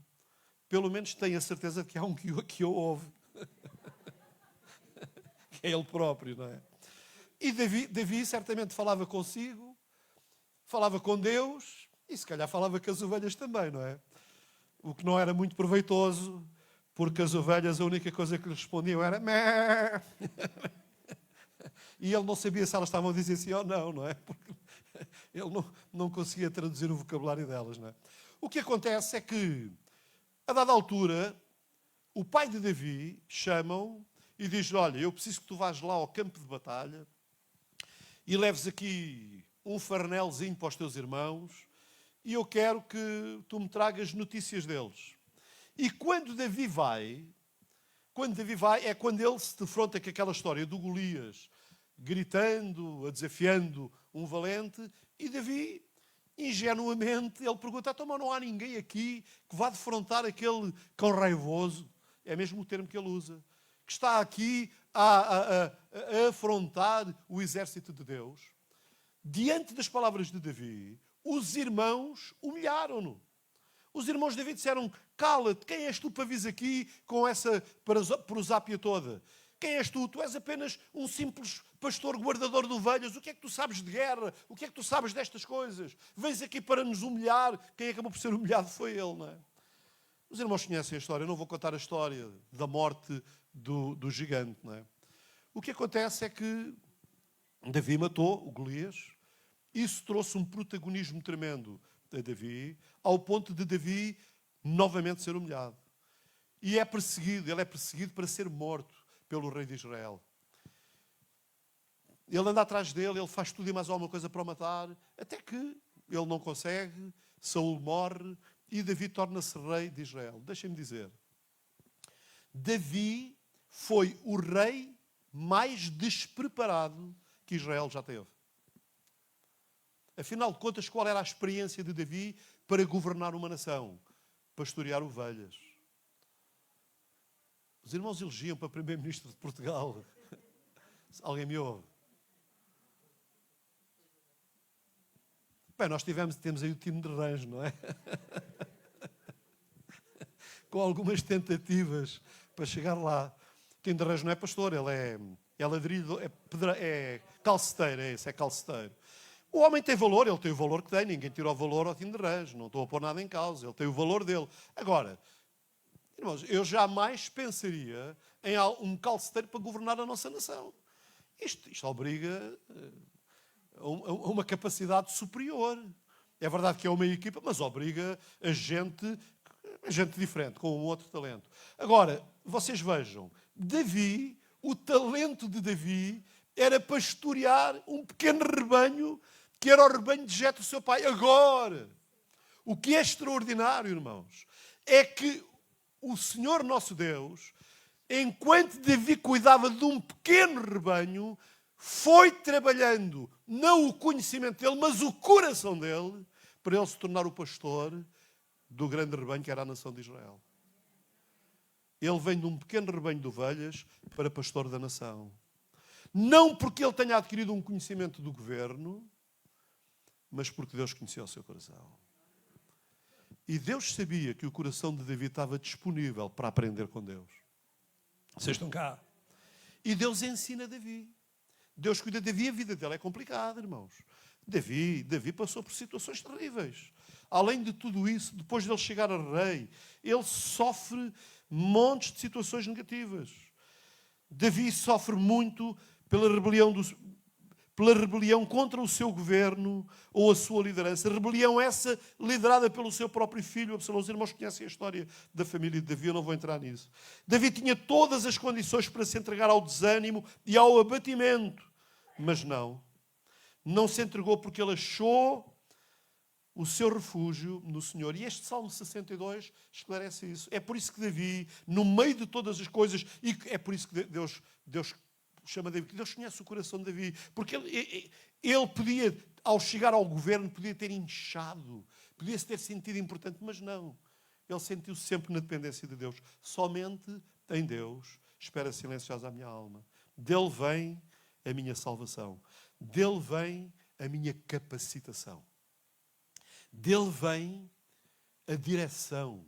pelo menos tem a certeza de que há um que o ouve. Que é ele próprio, não é? E Davi certamente falava consigo, falava com Deus e se calhar falava com as ovelhas também, não é? O que não era muito proveitoso, porque as ovelhas a única coisa que lhe respondiam era mé. E ele não sabia se elas estavam a dizer sim ou não, não é? Porque ele não conseguia traduzir o vocabulário delas, não é? O que acontece é que, a dada altura, o pai de Davi chama-o e diz, olha, eu preciso que tu vás lá ao campo de batalha e leves aqui um farnelzinho para os teus irmãos e eu quero que tu me tragas notícias deles. E quando Davi vai, é quando ele se defronta com aquela história do Golias, gritando, desafiando um valente, e Davi, ingenuamente, ele pergunta, então, mas não há ninguém aqui que vá defrontar aquele cão raivoso, é mesmo o termo que ele usa, que está aqui a afrontar o exército de Deus. Diante das palavras de Davi, os irmãos humilharam-no. Os irmãos de Davi disseram, cala-te, quem és tu para vir aqui com essa prosápia toda? Quem és tu? Tu és apenas um simples pastor guardador de ovelhas. O que é que tu sabes de guerra? O que é que tu sabes destas coisas? Vens aqui para nos humilhar. Quem acabou por ser humilhado foi ele, não é? Os irmãos conhecem a história, eu não vou contar a história da morte do gigante, não é? O que acontece é que Davi matou o Golias. Isso trouxe um protagonismo tremendo a Davi, ao ponto de Davi novamente ser humilhado. E ele é perseguido para ser morto pelo rei de Israel. Ele anda atrás dele, ele faz tudo e mais alguma coisa para o matar, até que ele não consegue, Saul morre e Davi torna-se rei de Israel. Deixem-me dizer, Davi foi o rei mais despreparado que Israel já teve. Afinal de contas, qual era a experiência de Davi para governar uma nação? Pastorear ovelhas. Os irmãos elegiam para primeiro-ministro de Portugal. Alguém me ouve? Bem, nós temos aí o time de Range, não é? Com algumas tentativas para chegar lá. O time de Range não é pastor, ele é ladrilho, é calceteiro, é calceteiro. O homem tem valor, ele tem o valor que tem, ninguém tira o valor ao time de Range, não estou a pôr nada em causa, ele tem o valor dele. Agora, irmãos, eu jamais pensaria em um calceteiro para governar a nossa nação. Isto obriga a uma capacidade superior. É verdade que é uma equipa, mas obriga a gente diferente, com um outro talento. Agora, vocês vejam, Davi, o talento de Davi era pastorear um pequeno rebanho, que era o rebanho de Jetro, seu pai. Agora, o que é extraordinário, irmãos, é que o Senhor nosso Deus, enquanto Davi cuidava de um pequeno rebanho, foi trabalhando não o conhecimento dele, mas o coração dele, para ele se tornar o pastor do grande rebanho que era a nação de Israel. Ele vem de um pequeno rebanho de ovelhas para pastor da nação. Não porque ele tenha adquirido um conhecimento do governo, mas porque Deus conhecia o seu coração. E Deus sabia que o coração de Davi estava disponível para aprender com Deus. Vocês estão cá? E Deus ensina Davi. Deus cuida de Davi, a vida dele é complicada, irmãos. Davi passou por situações terríveis. Além de tudo isso, depois de ele chegar a rei, ele sofre montes de situações negativas. Davi sofre muito pela rebelião contra o seu governo ou a sua liderança. Rebelião essa liderada pelo seu próprio filho Absalão. Os irmãos conhecem a história da família de Davi, eu não vou entrar nisso. Davi tinha todas as condições para se entregar ao desânimo e ao abatimento, mas não se entregou porque ele achou o seu refúgio no Senhor. E este Salmo 62 esclarece isso. É por isso que Davi, no meio de todas as coisas, e é por isso que Deus chama Davi, que Deus conhece o coração de Davi, porque ele podia, ao chegar ao governo, podia ter inchado, podia-se ter sentido importante, mas não. Ele sentiu-se sempre na dependência de Deus. Somente em Deus espera silenciosa a minha alma. Dele vem a minha salvação. Dele vem a minha capacitação. Dele vem a direção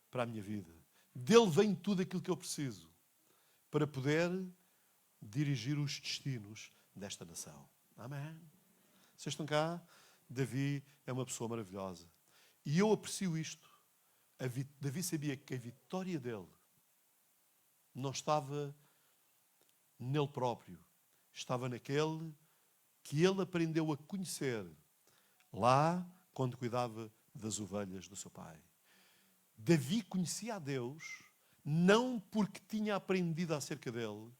para a minha vida. Dele vem tudo aquilo que eu preciso para poder dirigir os destinos desta nação. Amém? Vocês estão cá? Davi é uma pessoa maravilhosa. E eu aprecio isto. Davi sabia que a vitória dele não estava nele próprio. Estava naquele que ele aprendeu a conhecer lá quando cuidava das ovelhas do seu pai. Davi conhecia a Deus não porque tinha aprendido acerca dele,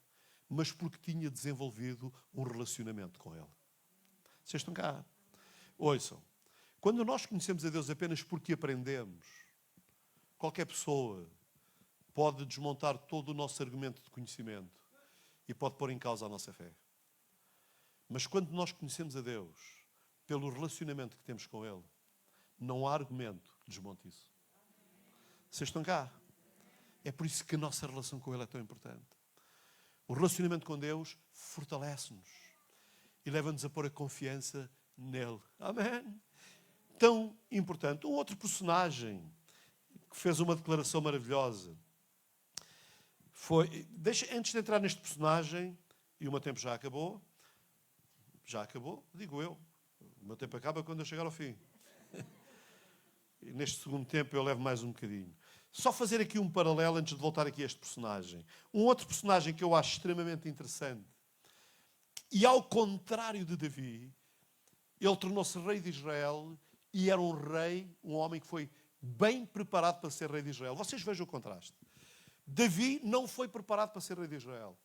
mas porque tinha desenvolvido um relacionamento com ele. Vocês estão cá? Ouçam, quando nós conhecemos a Deus apenas porque aprendemos, qualquer pessoa pode desmontar todo o nosso argumento de conhecimento e pode pôr em causa a nossa fé. Mas quando nós conhecemos a Deus pelo relacionamento que temos com Ele, não há argumento que desmonte isso. Vocês estão cá? É por isso que a nossa relação com Ele é tão importante. O relacionamento com Deus fortalece-nos e leva-nos a pôr a confiança nele. Amém? Tão importante. Um outro personagem que fez uma declaração maravilhosa foi... Antes de entrar neste personagem, e o meu tempo já acabou, digo eu. O meu tempo acaba quando eu chegar ao fim. E neste segundo tempo eu levo mais um bocadinho. só fazer aqui um paralelo antes de voltar aqui a este personagem. Um outro personagem que eu acho extremamente interessante. E ao contrário de Davi, ele tornou-se rei de Israel e era um rei, um homem que foi bem preparado para ser rei de Israel. Vocês vejam o contraste. Davi não foi preparado para ser rei de Israel.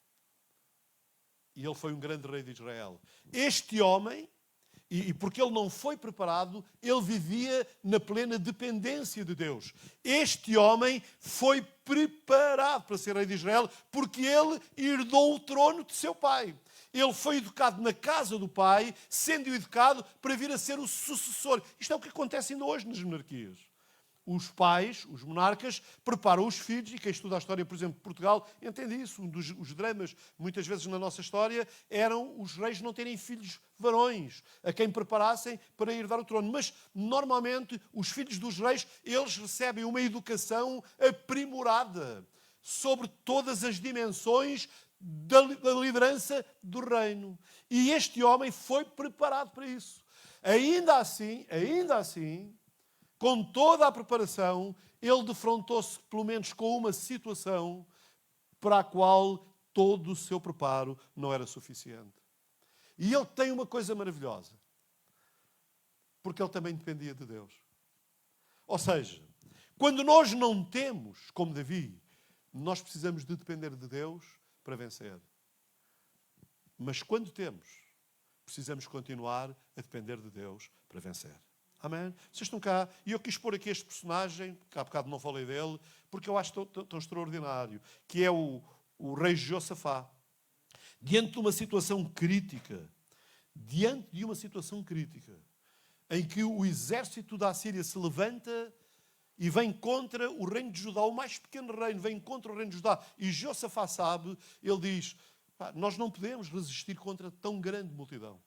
E ele foi um grande rei de Israel. Este homem, e porque ele não foi preparado, ele vivia na plena dependência de Deus. Este homem foi preparado para ser rei de Israel porque ele herdou o trono de seu pai. Ele foi educado na casa do pai, sendo educado para vir a ser o sucessor. Isto é o que acontece ainda hoje nas monarquias. Os pais, os monarcas, preparam os filhos, e quem estuda a história, por exemplo, de Portugal, entende isso. Os dramas, muitas vezes na nossa história, eram os reis não terem filhos varões, a quem preparassem para herdar o trono. Mas, normalmente, os filhos dos reis, eles recebem uma educação aprimorada sobre todas as dimensões da liderança do reino. E este homem foi preparado para isso. Ainda assim, com toda a preparação, ele defrontou-se, pelo menos, com uma situação para a qual todo o seu preparo não era suficiente. E ele tem uma coisa maravilhosa. Porque ele também dependia de Deus. Ou seja, quando nós não temos, como Davi, nós precisamos de depender de Deus para vencer. Mas quando temos, precisamos continuar a depender de Deus para vencer. Amém? Vocês estão cá, e eu quis pôr aqui este personagem, que há bocado não falei dele, porque eu acho tão extraordinário, que é o rei Josafá. Diante de uma situação crítica, em que o exército da Assíria se levanta e vem contra o reino de Judá, o mais pequeno reino, vem contra o reino de Judá, e Josafá sabe, ele diz, nós não podemos resistir contra tão grande multidão.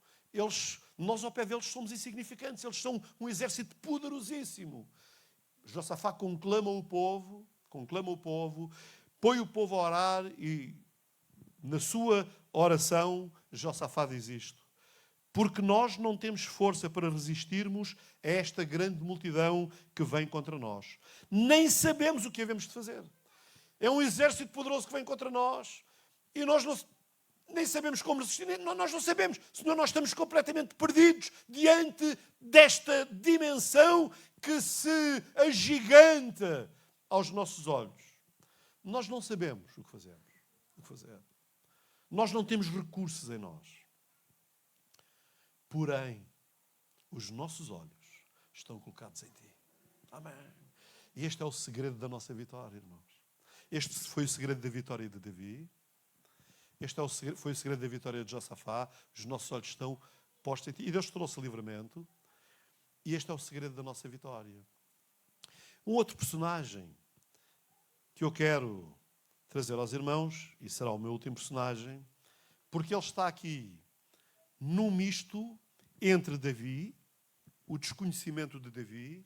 Nós ao pé deles somos insignificantes, eles são um exército poderosíssimo. Josafá conclama o povo, põe o povo a orar e na sua oração Josafá diz isto: porque nós não temos força para resistirmos a esta grande multidão que vem contra nós. Nem sabemos o que havemos de fazer. É um exército poderoso que vem contra nós e nós nem sabemos como resistir, nós não sabemos, senão nós estamos completamente perdidos diante desta dimensão que se agiganta aos nossos olhos. Nós não sabemos o que fazer. Nós não temos recursos em nós. Porém, os nossos olhos estão colocados em Ti. Amém. E este é o segredo da nossa vitória, irmãos. Este foi o segredo da vitória de Davi. Este foi o segredo da vitória de Josafá. Os nossos olhos estão postos em Ti. E Deus trouxe livramento. E este é o segredo da nossa vitória. Um outro personagem que eu quero trazer aos irmãos, e será o meu último personagem, porque ele está aqui num misto entre Davi, o desconhecimento de Davi,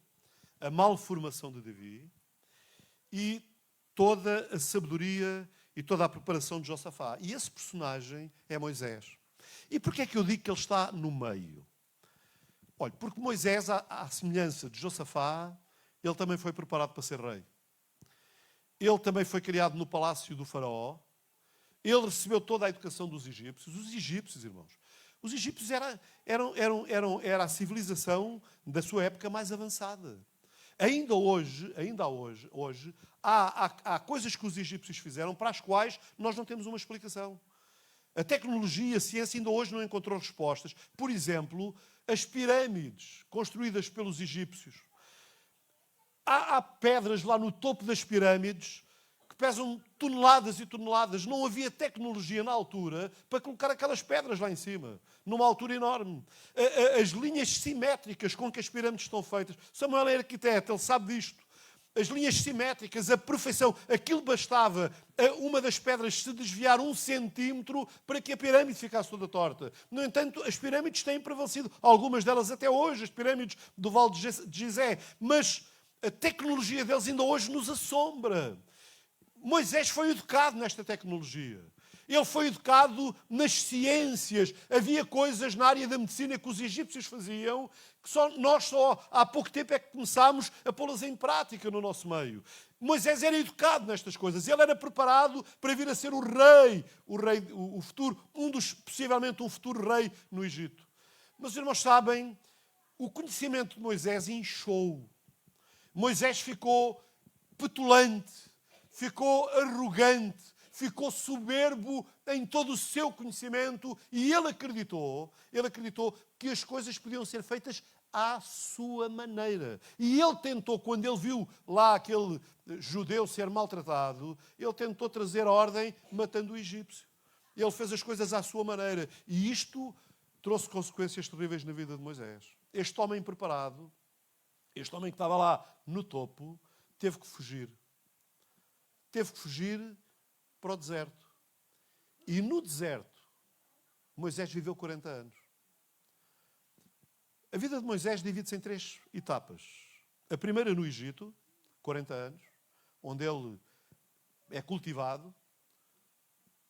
a malformação de Davi e toda a sabedoria e toda a preparação de Josafá. E esse personagem é Moisés. E porquê é que eu digo que ele está no meio? Olha, porque Moisés, à semelhança de Josafá, ele também foi preparado para ser rei. Ele também foi criado no palácio do faraó. Ele recebeu toda a educação dos egípcios. Os egípcios, irmãos, os egípcios era a civilização da sua época mais avançada. Ainda hoje, há coisas que os egípcios fizeram para as quais nós não temos uma explicação. A tecnologia, a ciência ainda hoje não encontrou respostas. Por exemplo, as pirâmides construídas pelos egípcios. Há pedras lá no topo das pirâmides que pesam toneladas e toneladas. Não havia tecnologia na altura para colocar aquelas pedras lá em cima, numa altura enorme. As linhas simétricas com que as pirâmides estão feitas. Samuel é arquiteto, ele sabe disto. As linhas simétricas, a perfeição. Aquilo bastava uma das pedras se desviar 1 centímetro para que a pirâmide ficasse toda torta. No entanto, as pirâmides têm prevalecido. Algumas delas até hoje, as pirâmides do Vale de Gizé. Mas a tecnologia deles ainda hoje nos assombra. Moisés foi educado nesta tecnologia. Ele foi educado nas ciências. Havia coisas na área da medicina que os egípcios faziam que nós há pouco tempo é que começámos a pô-las em prática no nosso meio. Moisés era educado nestas coisas. Ele era preparado para vir a ser o futuro, possivelmente um futuro rei no Egito. Mas os irmãos sabem, o conhecimento de Moisés inchou. Moisés ficou petulante, ficou arrogante, ficou soberbo em todo o seu conhecimento e ele acreditou que as coisas podiam ser feitas à sua maneira. E ele tentou, quando ele viu lá aquele judeu ser maltratado, ele tentou trazer ordem matando o egípcio. Ele fez as coisas à sua maneira. E isto trouxe consequências terríveis na vida de Moisés. Este homem preparado, este homem que estava lá no topo, teve que fugir. Teve que fugir para o deserto. E no deserto, Moisés viveu 40 anos. A vida de Moisés divide-se em 3 etapas. A primeira no Egito, 40 anos, onde ele é cultivado,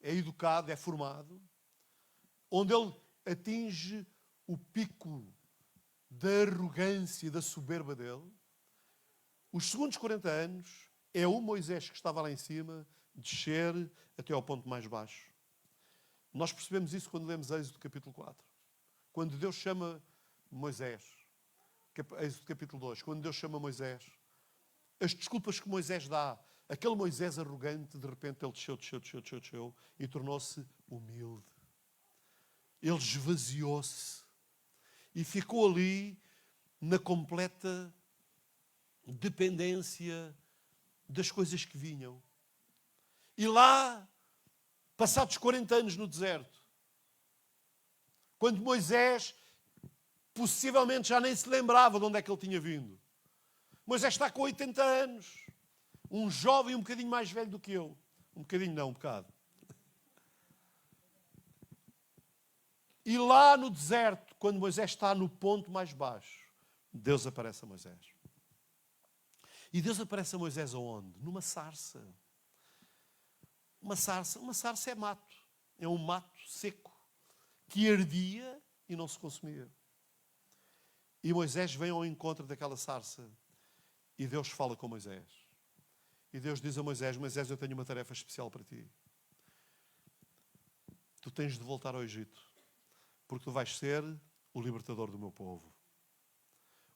é educado, é formado, onde ele atinge o pico da arrogância e da soberba dele. Os segundos 40 anos é o Moisés que estava lá em cima descer até ao ponto mais baixo. Nós percebemos isso quando lemos Êxodo capítulo 4. Quando Deus chama Moisés, Êxodo capítulo 2, quando Deus chama Moisés, as desculpas que Moisés dá, aquele Moisés arrogante, de repente ele desceu e tornou-se humilde. Ele esvaziou-se e ficou ali na completa dependência das coisas que vinham. E lá, passados 40 anos no deserto, quando Moisés possivelmente já nem se lembrava de onde é que ele tinha vindo. Moisés está com 80 anos, um jovem um bocadinho mais velho do que eu. Um bocadinho não, um bocado. E lá no deserto, quando Moisés está no ponto mais baixo, Deus aparece a Moisés. E Deus aparece a Moisés aonde? Numa sarça. Uma sarça é mato. É um mato seco que ardia e não se consumia. E Moisés vem ao encontro daquela sarça e Deus fala com Moisés. E Deus diz a Moisés: Moisés, eu tenho uma tarefa especial para ti. Tu tens de voltar ao Egito, porque tu vais ser o libertador do meu povo.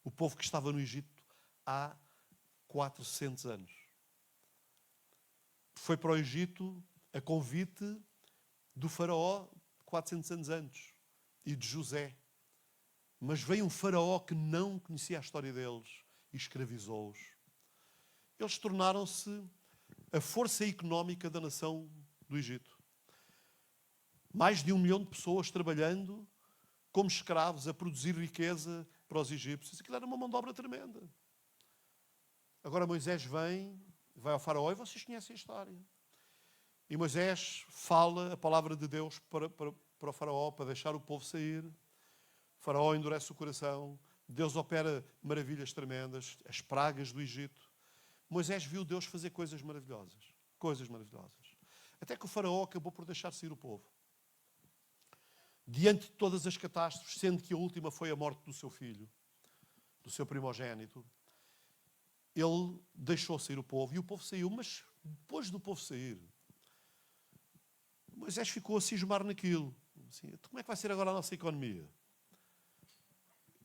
O povo que estava no Egito há 400 anos. Foi para o Egito a convite do faraó 400 anos antes e de José. Mas veio um faraó que não conhecia a história deles e escravizou-os. Eles tornaram-se a força económica da nação do Egito. Mais de 1 milhão de pessoas trabalhando como escravos a produzir riqueza para os egípcios. Aquilo era uma mão de obra tremenda. Agora Moisés vai ao faraó e vocês conhecem a história. E Moisés fala a palavra de Deus para o faraó, para deixar o povo sair. O faraó endurece o coração. Deus opera maravilhas tremendas, as pragas do Egito. Moisés viu Deus fazer coisas maravilhosas. Coisas maravilhosas. Até que o faraó acabou por deixar sair o povo. Diante de todas as catástrofes, sendo que a última foi a morte do seu filho, do seu primogênito, ele deixou sair o povo e o povo saiu. Mas depois do povo sair, Moisés ficou a cismar naquilo. Assim, como é que vai ser agora a nossa economia?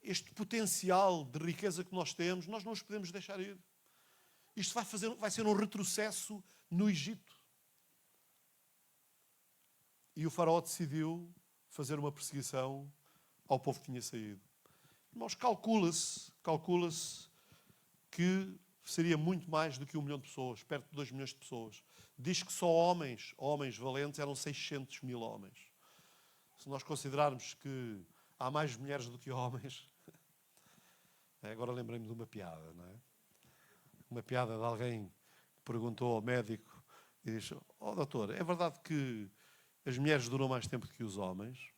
Este potencial de riqueza que nós temos, nós não os podemos deixar ir. Isto vai ser um retrocesso no Egito. E o faraó decidiu fazer uma perseguição ao povo que tinha saído. Irmãos, calcula-se que seria muito mais do que 1 milhão de pessoas, perto de 2 milhões de pessoas. Diz que só homens valentes, eram 600 mil homens. Se nós considerarmos que há mais mulheres do que homens... Agora lembrei-me de uma piada, não é? Uma piada de alguém que perguntou ao médico e disse: doutor, é verdade que as mulheres duram mais tempo do que os homens?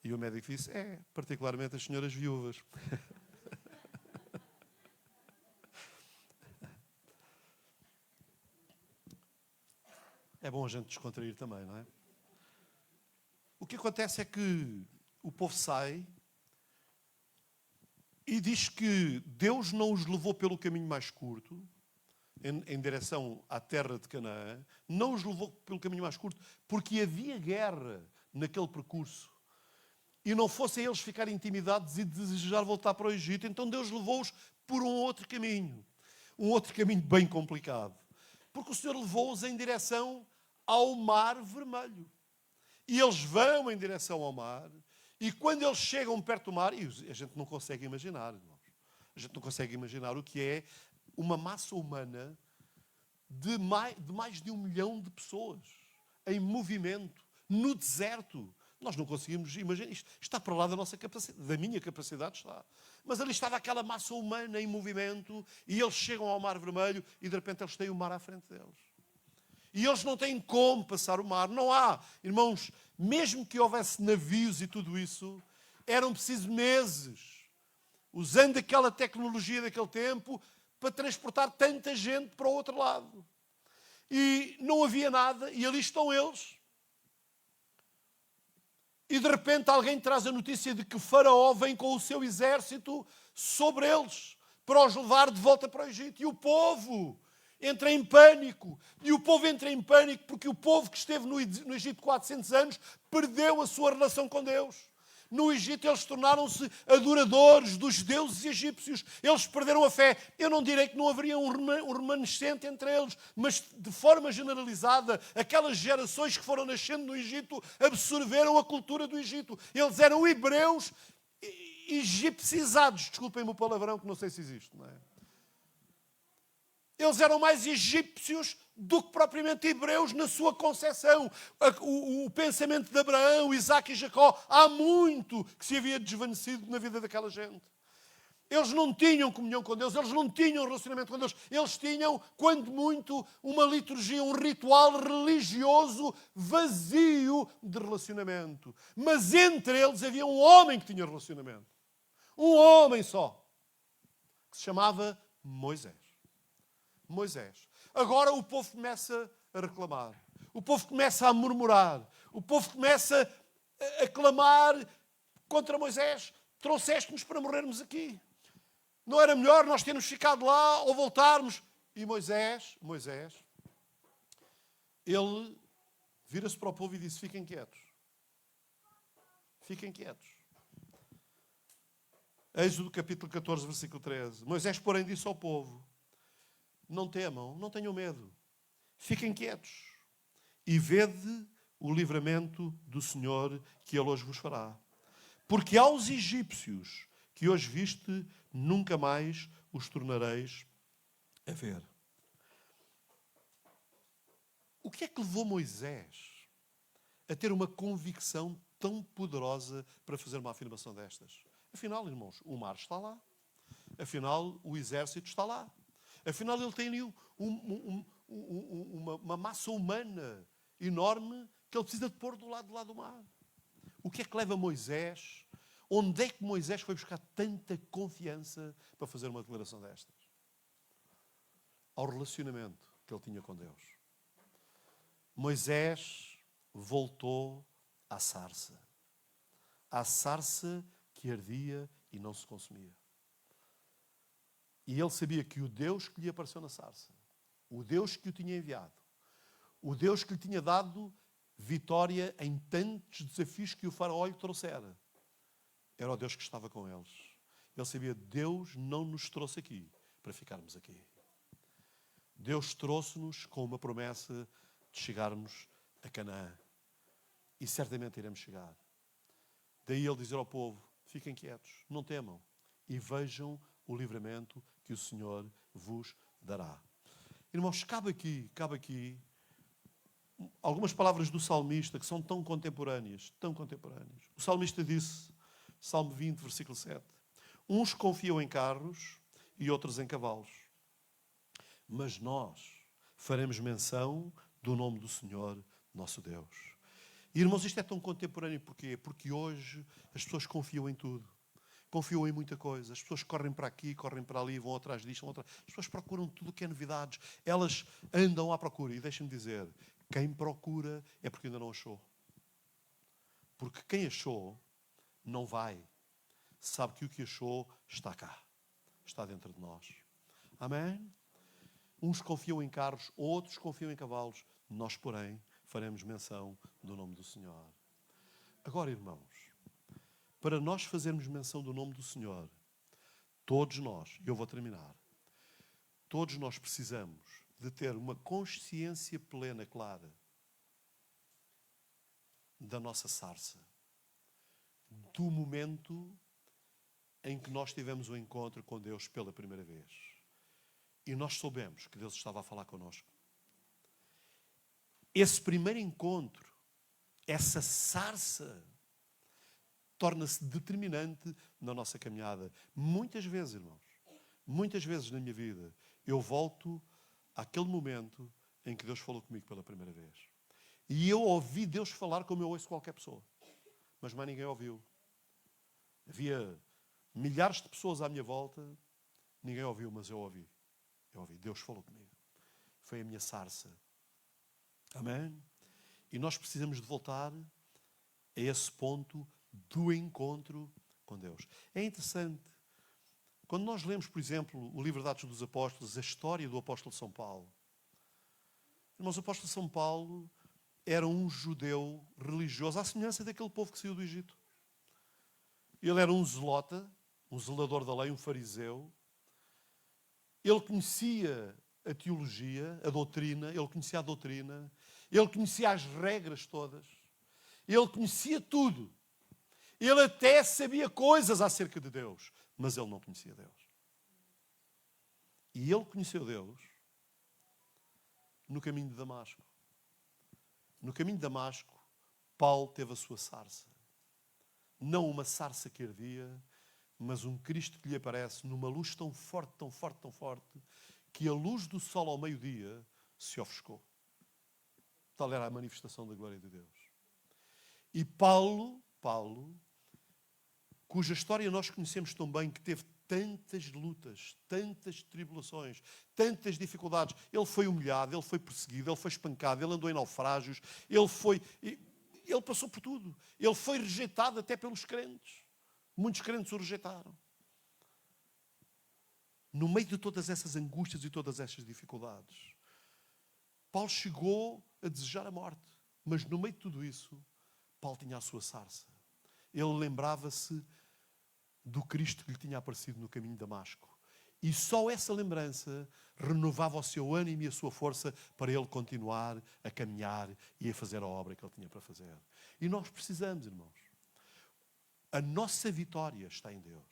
E o médico disse: particularmente as senhoras viúvas. É bom a gente descontrair também, não é? o que acontece é que o povo sai e diz que Deus não os levou pelo caminho mais curto, em direção à terra de Canaã, não os levou pelo caminho mais curto, porque havia guerra naquele percurso. E não fossem eles ficarem intimidados e desejar voltar para o Egito, então Deus levou-os por um outro caminho bem complicado. Porque o Senhor levou-os em direção ao Mar Vermelho. E eles vão em direção ao mar, e quando eles chegam perto do mar, e a gente não consegue imaginar, irmãos, a gente não consegue imaginar o que é uma massa humana de mais de 1 milhão de pessoas em movimento, no deserto. Nós não conseguimos imaginar. Isto está para lá da nossa capacidade, da minha capacidade está. Mas ali estava aquela massa humana em movimento, e eles chegam ao Mar Vermelho e de repente eles têm o mar à frente deles. E eles não têm como passar o mar. Não há, irmãos, mesmo que houvesse navios e tudo isso, eram precisos meses, usando aquela tecnologia daquele tempo, para transportar tanta gente para o outro lado. E não havia nada, e ali estão eles. E de repente alguém traz a notícia de que Faraó vem com o seu exército sobre eles, para os levar de volta para o Egito. E o povo entra em pânico. E o povo entra em pânico porque o povo que esteve no Egito 400 anos perdeu a sua relação com Deus. No Egito eles tornaram-se adoradores dos deuses egípcios. Eles perderam a fé. Eu não direi que não haveria um remanescente entre eles, mas de forma generalizada, aquelas gerações que foram nascendo no Egito absorveram a cultura do Egito. Eles eram hebreus egipcizados. Desculpem-me o palavrão que não sei se existe, não é? Eles eram mais egípcios do que propriamente hebreus na sua concepção. O pensamento de Abraão, Isaac e Jacó, há muito que se havia desvanecido na vida daquela gente. Eles não tinham comunhão com Deus, eles não tinham relacionamento com Deus. Eles tinham, quando muito, uma liturgia, um ritual religioso vazio de relacionamento. Mas entre eles havia um homem que tinha relacionamento. Um homem só, que se chamava Moisés. Agora o povo começa a reclamar. O povo começa a murmurar. O povo começa a clamar contra Moisés. Trouxeste-nos para morrermos aqui. Não era melhor nós termos ficado lá ou voltarmos? E Moisés, ele vira-se para o povo e disse: fiquem quietos. Fiquem quietos. Êxodo capítulo 14, versículo 13. Moisés, porém, disse ao povo: não temam, não tenham medo. Fiquem quietos e vede o livramento do Senhor que Ele hoje vos fará. Porque aos egípcios que hoje viste, nunca mais os tornareis a ver. O que é que levou Moisés a ter uma convicção tão poderosa para fazer uma afirmação destas? Afinal, irmãos, o mar está lá. Afinal, o exército está lá. Afinal, ele tem ali uma massa humana enorme que ele precisa de pôr do lado do mar. O que é que leva Moisés? Onde é que Moisés foi buscar tanta confiança para fazer uma declaração destas? Ao relacionamento que ele tinha com Deus. Moisés voltou à sarça. À sarça que ardia e não se consumia. E ele sabia que o Deus que lhe apareceu na sarça, o Deus que o tinha enviado, o Deus que lhe tinha dado vitória em tantos desafios que o faraó lhe trouxera, era o Deus que estava com eles. Ele sabia que Deus não nos trouxe aqui para ficarmos aqui. Deus trouxe-nos com uma promessa de chegarmos a Canaã. E certamente iremos chegar. Daí ele dizer ao povo: fiquem quietos, não temam e vejam o livramento que o Senhor vos dará. Irmãos, cabe aqui algumas palavras do salmista que são tão contemporâneas. O salmista disse, Salmo 20, versículo 7, uns confiam em carros e outros em cavalos, mas nós faremos menção do nome do Senhor, nosso Deus. E, irmãos, isto é tão contemporâneo porquê? Porque hoje as pessoas confiam em tudo. Confiam em muita coisa. As pessoas correm para aqui, correm para ali, vão atrás disto, vão atrás. As pessoas procuram tudo o que é novidades. Elas andam à procura. E deixem-me dizer, quem procura é porque ainda não achou. Porque quem achou não vai. Sabe que o que achou está cá. Está dentro de nós. Amém? Uns confiam em carros, outros confiam em cavalos. Nós, porém, faremos menção do nome do Senhor. Agora, irmãos, para nós fazermos menção do nome do Senhor, todos nós, e eu vou terminar, todos nós precisamos de ter uma consciência plena, clara, da nossa sarça. Do momento em que nós tivemos um encontro com Deus pela primeira vez. E nós soubemos que Deus estava a falar connosco. Esse primeiro encontro, essa sarça, torna-se determinante na nossa caminhada. Muitas vezes, irmãos, muitas vezes na minha vida, eu volto àquele momento em que Deus falou comigo pela primeira vez. E eu ouvi Deus falar como eu ouço qualquer pessoa. Mas mais ninguém ouviu. Havia milhares de pessoas à minha volta, ninguém ouviu, mas eu ouvi. Eu ouvi. Deus falou comigo. Foi a minha sarça. Amém? E nós precisamos de voltar a esse ponto do encontro com Deus. É interessante. Quando nós lemos, por exemplo, o livro de Atos dos Apóstolos, a história do apóstolo São Paulo. Irmãos, o apóstolo São Paulo era um judeu religioso, à semelhança daquele povo que saiu do Egito. Ele era um zelota, um zelador da lei, um fariseu. Ele conhecia a teologia, a doutrina, ele conhecia a doutrina, ele conhecia as regras todas, ele conhecia tudo. Ele até sabia coisas acerca de Deus, mas ele não conhecia Deus. E ele conheceu Deus no caminho de Damasco. No caminho de Damasco, Paulo teve a sua sarça. Não uma sarça que ardia, mas um Cristo que lhe aparece numa luz tão forte, tão forte, tão forte, que a luz do sol ao meio-dia se ofuscou. Tal era a manifestação da glória de Deus. E Paulo, cuja história nós conhecemos tão bem, que teve tantas lutas, tantas tribulações, tantas dificuldades. Ele foi humilhado, ele foi perseguido, ele foi espancado, ele andou em naufrágios, ele passou por tudo. Ele foi rejeitado até pelos crentes. Muitos crentes o rejeitaram. No meio de todas essas angústias e todas essas dificuldades, Paulo chegou a desejar a morte. Mas no meio de tudo isso, Paulo tinha a sua sarça. Ele lembrava-se do Cristo que lhe tinha aparecido no caminho de Damasco. E só essa lembrança renovava o seu ânimo e a sua força para ele continuar a caminhar e a fazer a obra que ele tinha para fazer. E nós precisamos, irmãos. A nossa vitória está em Deus.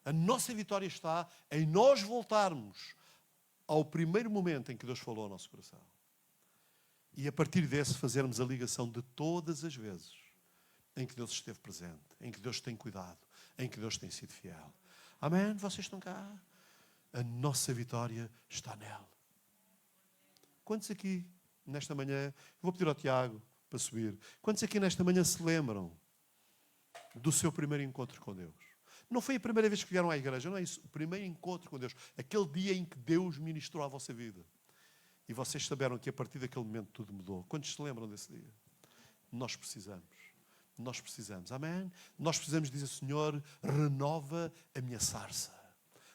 A nossa vitória está em nós voltarmos ao primeiro momento em que Deus falou ao nosso coração. E a partir desse fazermos a ligação de todas as vezes em que Deus esteve presente, em que Deus tem cuidado, em que Deus tem sido fiel. Amém? Vocês estão cá? A nossa vitória está nele. Quantos aqui, nesta manhã, vou pedir ao Tiago para subir, quantos aqui nesta manhã se lembram do seu primeiro encontro com Deus? Não foi a primeira vez que vieram à igreja, não é isso. O primeiro encontro com Deus. Aquele dia em que Deus ministrou a vossa vida. E vocês souberam que a partir daquele momento tudo mudou. Quantos se lembram desse dia? Nós precisamos. Nós precisamos. Amém? Nós precisamos dizer, Senhor, renova a minha sarça.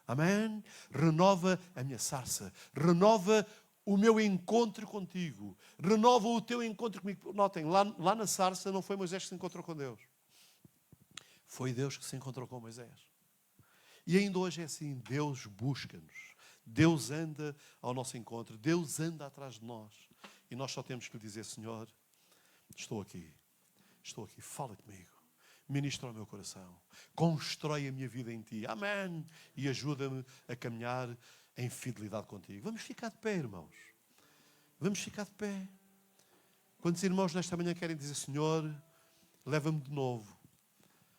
Amém? Renova a minha sarça. Renova o meu encontro contigo. Renova o teu encontro comigo. Notem, lá na sarça não foi Moisés que se encontrou com Deus. Foi Deus que se encontrou com Moisés. E ainda hoje é assim. Deus busca-nos. Deus anda ao nosso encontro. Deus anda atrás de nós. E nós só temos que lhe dizer, Senhor, estou aqui. Estou aqui. Fala comigo. Ministra o meu coração. Constrói a minha vida em ti. Amém. E ajuda-me a caminhar em fidelidade contigo. Vamos ficar de pé, irmãos. Vamos ficar de pé. Quantos irmãos nesta manhã querem dizer, Senhor, leva-me de novo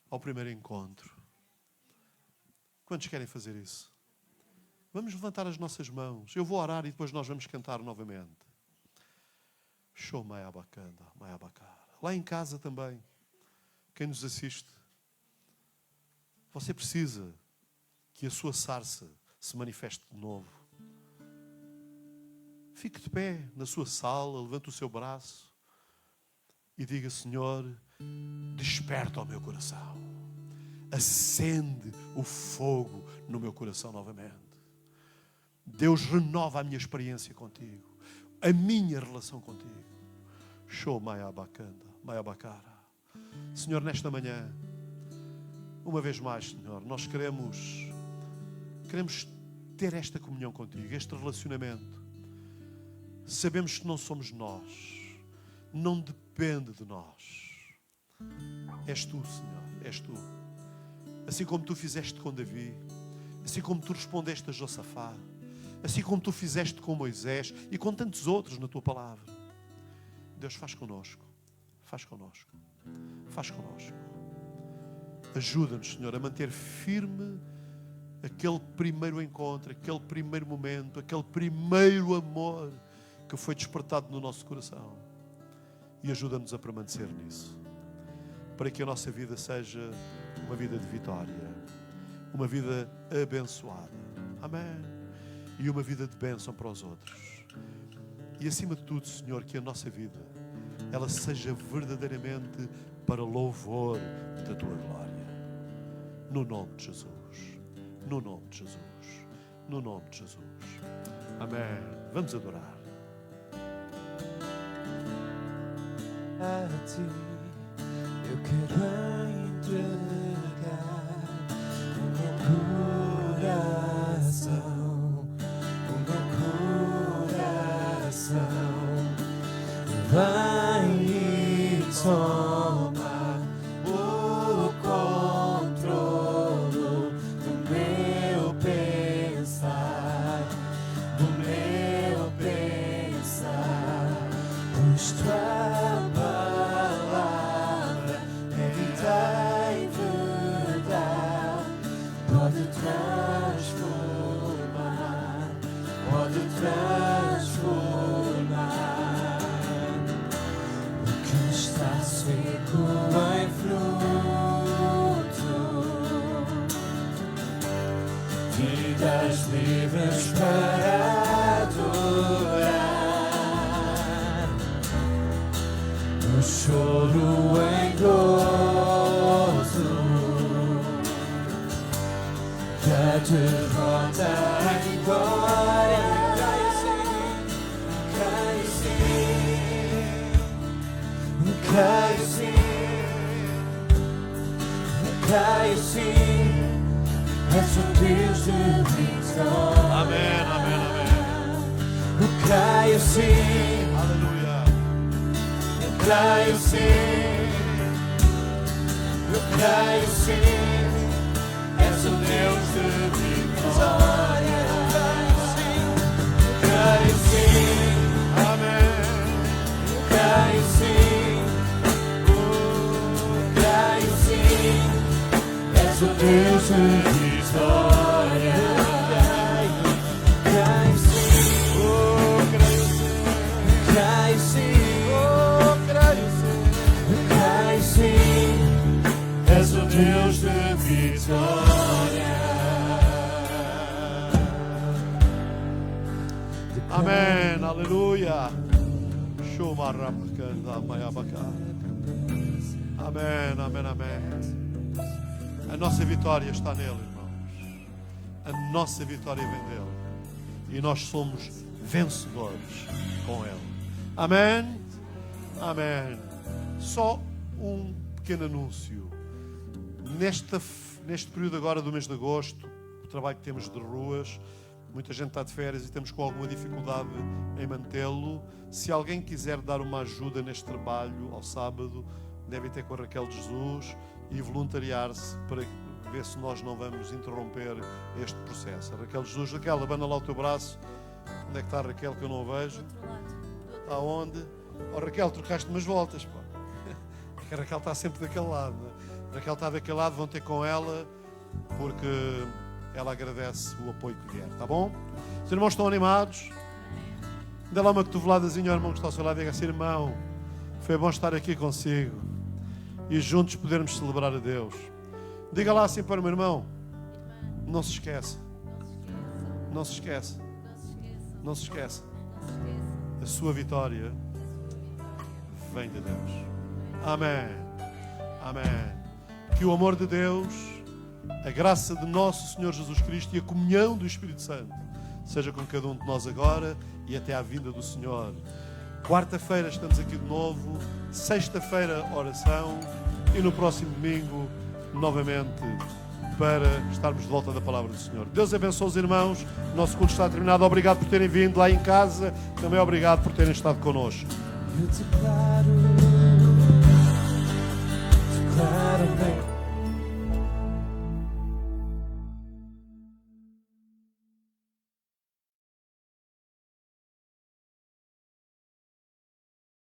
ao primeiro encontro? Quantos querem fazer isso? Vamos levantar as nossas mãos. Eu vou orar e depois nós vamos cantar novamente. Show Maiabacanda, Maiabacara. Lá em casa também, quem nos assiste, você precisa que a sua sarça se manifeste de novo. Fique de pé na sua sala, levante o seu braço e diga, Senhor, desperta o meu coração. Acende o fogo no meu coração novamente. Deus, renova a minha experiência contigo, a minha relação contigo. Show Mayabakanda, Mayabacara. Senhor, nesta manhã, uma vez mais, Senhor, nós queremos ter esta comunhão contigo, este relacionamento. Sabemos que não somos nós, não depende de nós. És tu, Senhor, és tu. Assim como tu fizeste com Davi, assim como tu respondeste a Josafá, assim como tu fizeste com Moisés e com tantos outros na tua palavra. Deus, faz connosco, faz connosco, faz connosco. Ajuda-nos, Senhor, a manter firme aquele primeiro encontro, aquele primeiro momento, aquele primeiro amor que foi despertado no nosso coração. E ajuda-nos a permanecer nisso, para que a nossa vida seja uma vida de vitória, uma vida abençoada. Amém. E uma vida de bênção para os outros. E acima de tudo, Senhor, que a nossa vida, ela seja verdadeiramente para louvor da Tua glória. No nome de Jesus. No nome de Jesus. No nome de Jesus. Amém. Vamos adorar. A ti eu quero entregar o meu coração. Vai e toma o controle do meu pensar, pois tua palavra é vida e verdade, pode transformar, pode transformar. Seco em fruto, vidas livres para adorar, o choro em gozo, e a derrota em glória. Caio sim, és o Deus de vitória. Amém, amém, amém. Eu caio sim, Aleluia. eu caio sim, eu caio sim, és o Deus de vitória. Eu caio sim, Amém. eu caio sim. O Deus de vitória. Cai sim, oh, cai sim, oh, cai sim, és o Deus de vitória. Amém, aleluia. Amém, amém, amém. A nossa vitória está nele, irmãos. A nossa vitória vem dele. E nós somos vencedores com ele. Amém? Amém. Só um pequeno anúncio. Neste período agora do mês de agosto, o trabalho que temos de ruas, muita gente está de férias e estamos com alguma dificuldade em mantê-lo. Se alguém quiser dar uma ajuda neste trabalho, ao sábado, deve ter com a Raquel de Jesus e voluntariar-se para ver se nós não vamos interromper este processo. A Raquel de Jesus, Raquel, abana lá o teu braço. Onde é que está a Raquel que eu não vejo? Do outro lado. Está onde? Oh, Raquel, trocaste umas voltas, pá. A Raquel está sempre daquele lado. Né? A Raquel está daquele lado, vão ter com ela, porque ela agradece o apoio que vier, tá bom? Os irmãos estão animados? Dê lá uma cotoveladazinha ao irmão que está ao seu lado e diga assim: irmão, foi bom estar aqui consigo e juntos podermos celebrar a Deus. Diga lá assim para o meu irmão: não se esqueça, não se esqueça, não se esqueça, a sua vitória vem de Deus. Amém. Amém. Que o amor de Deus, a graça de nosso Senhor Jesus Cristo e a comunhão do Espírito Santo seja com cada um de nós agora e até à vinda do Senhor. Quarta-feira estamos aqui de novo, sexta-feira oração e no próximo domingo novamente para estarmos de volta da palavra do Senhor. Deus abençoe os irmãos. Nosso culto está terminado. Obrigado por terem vindo lá em casa. Também obrigado por terem estado connosco. Eu declaro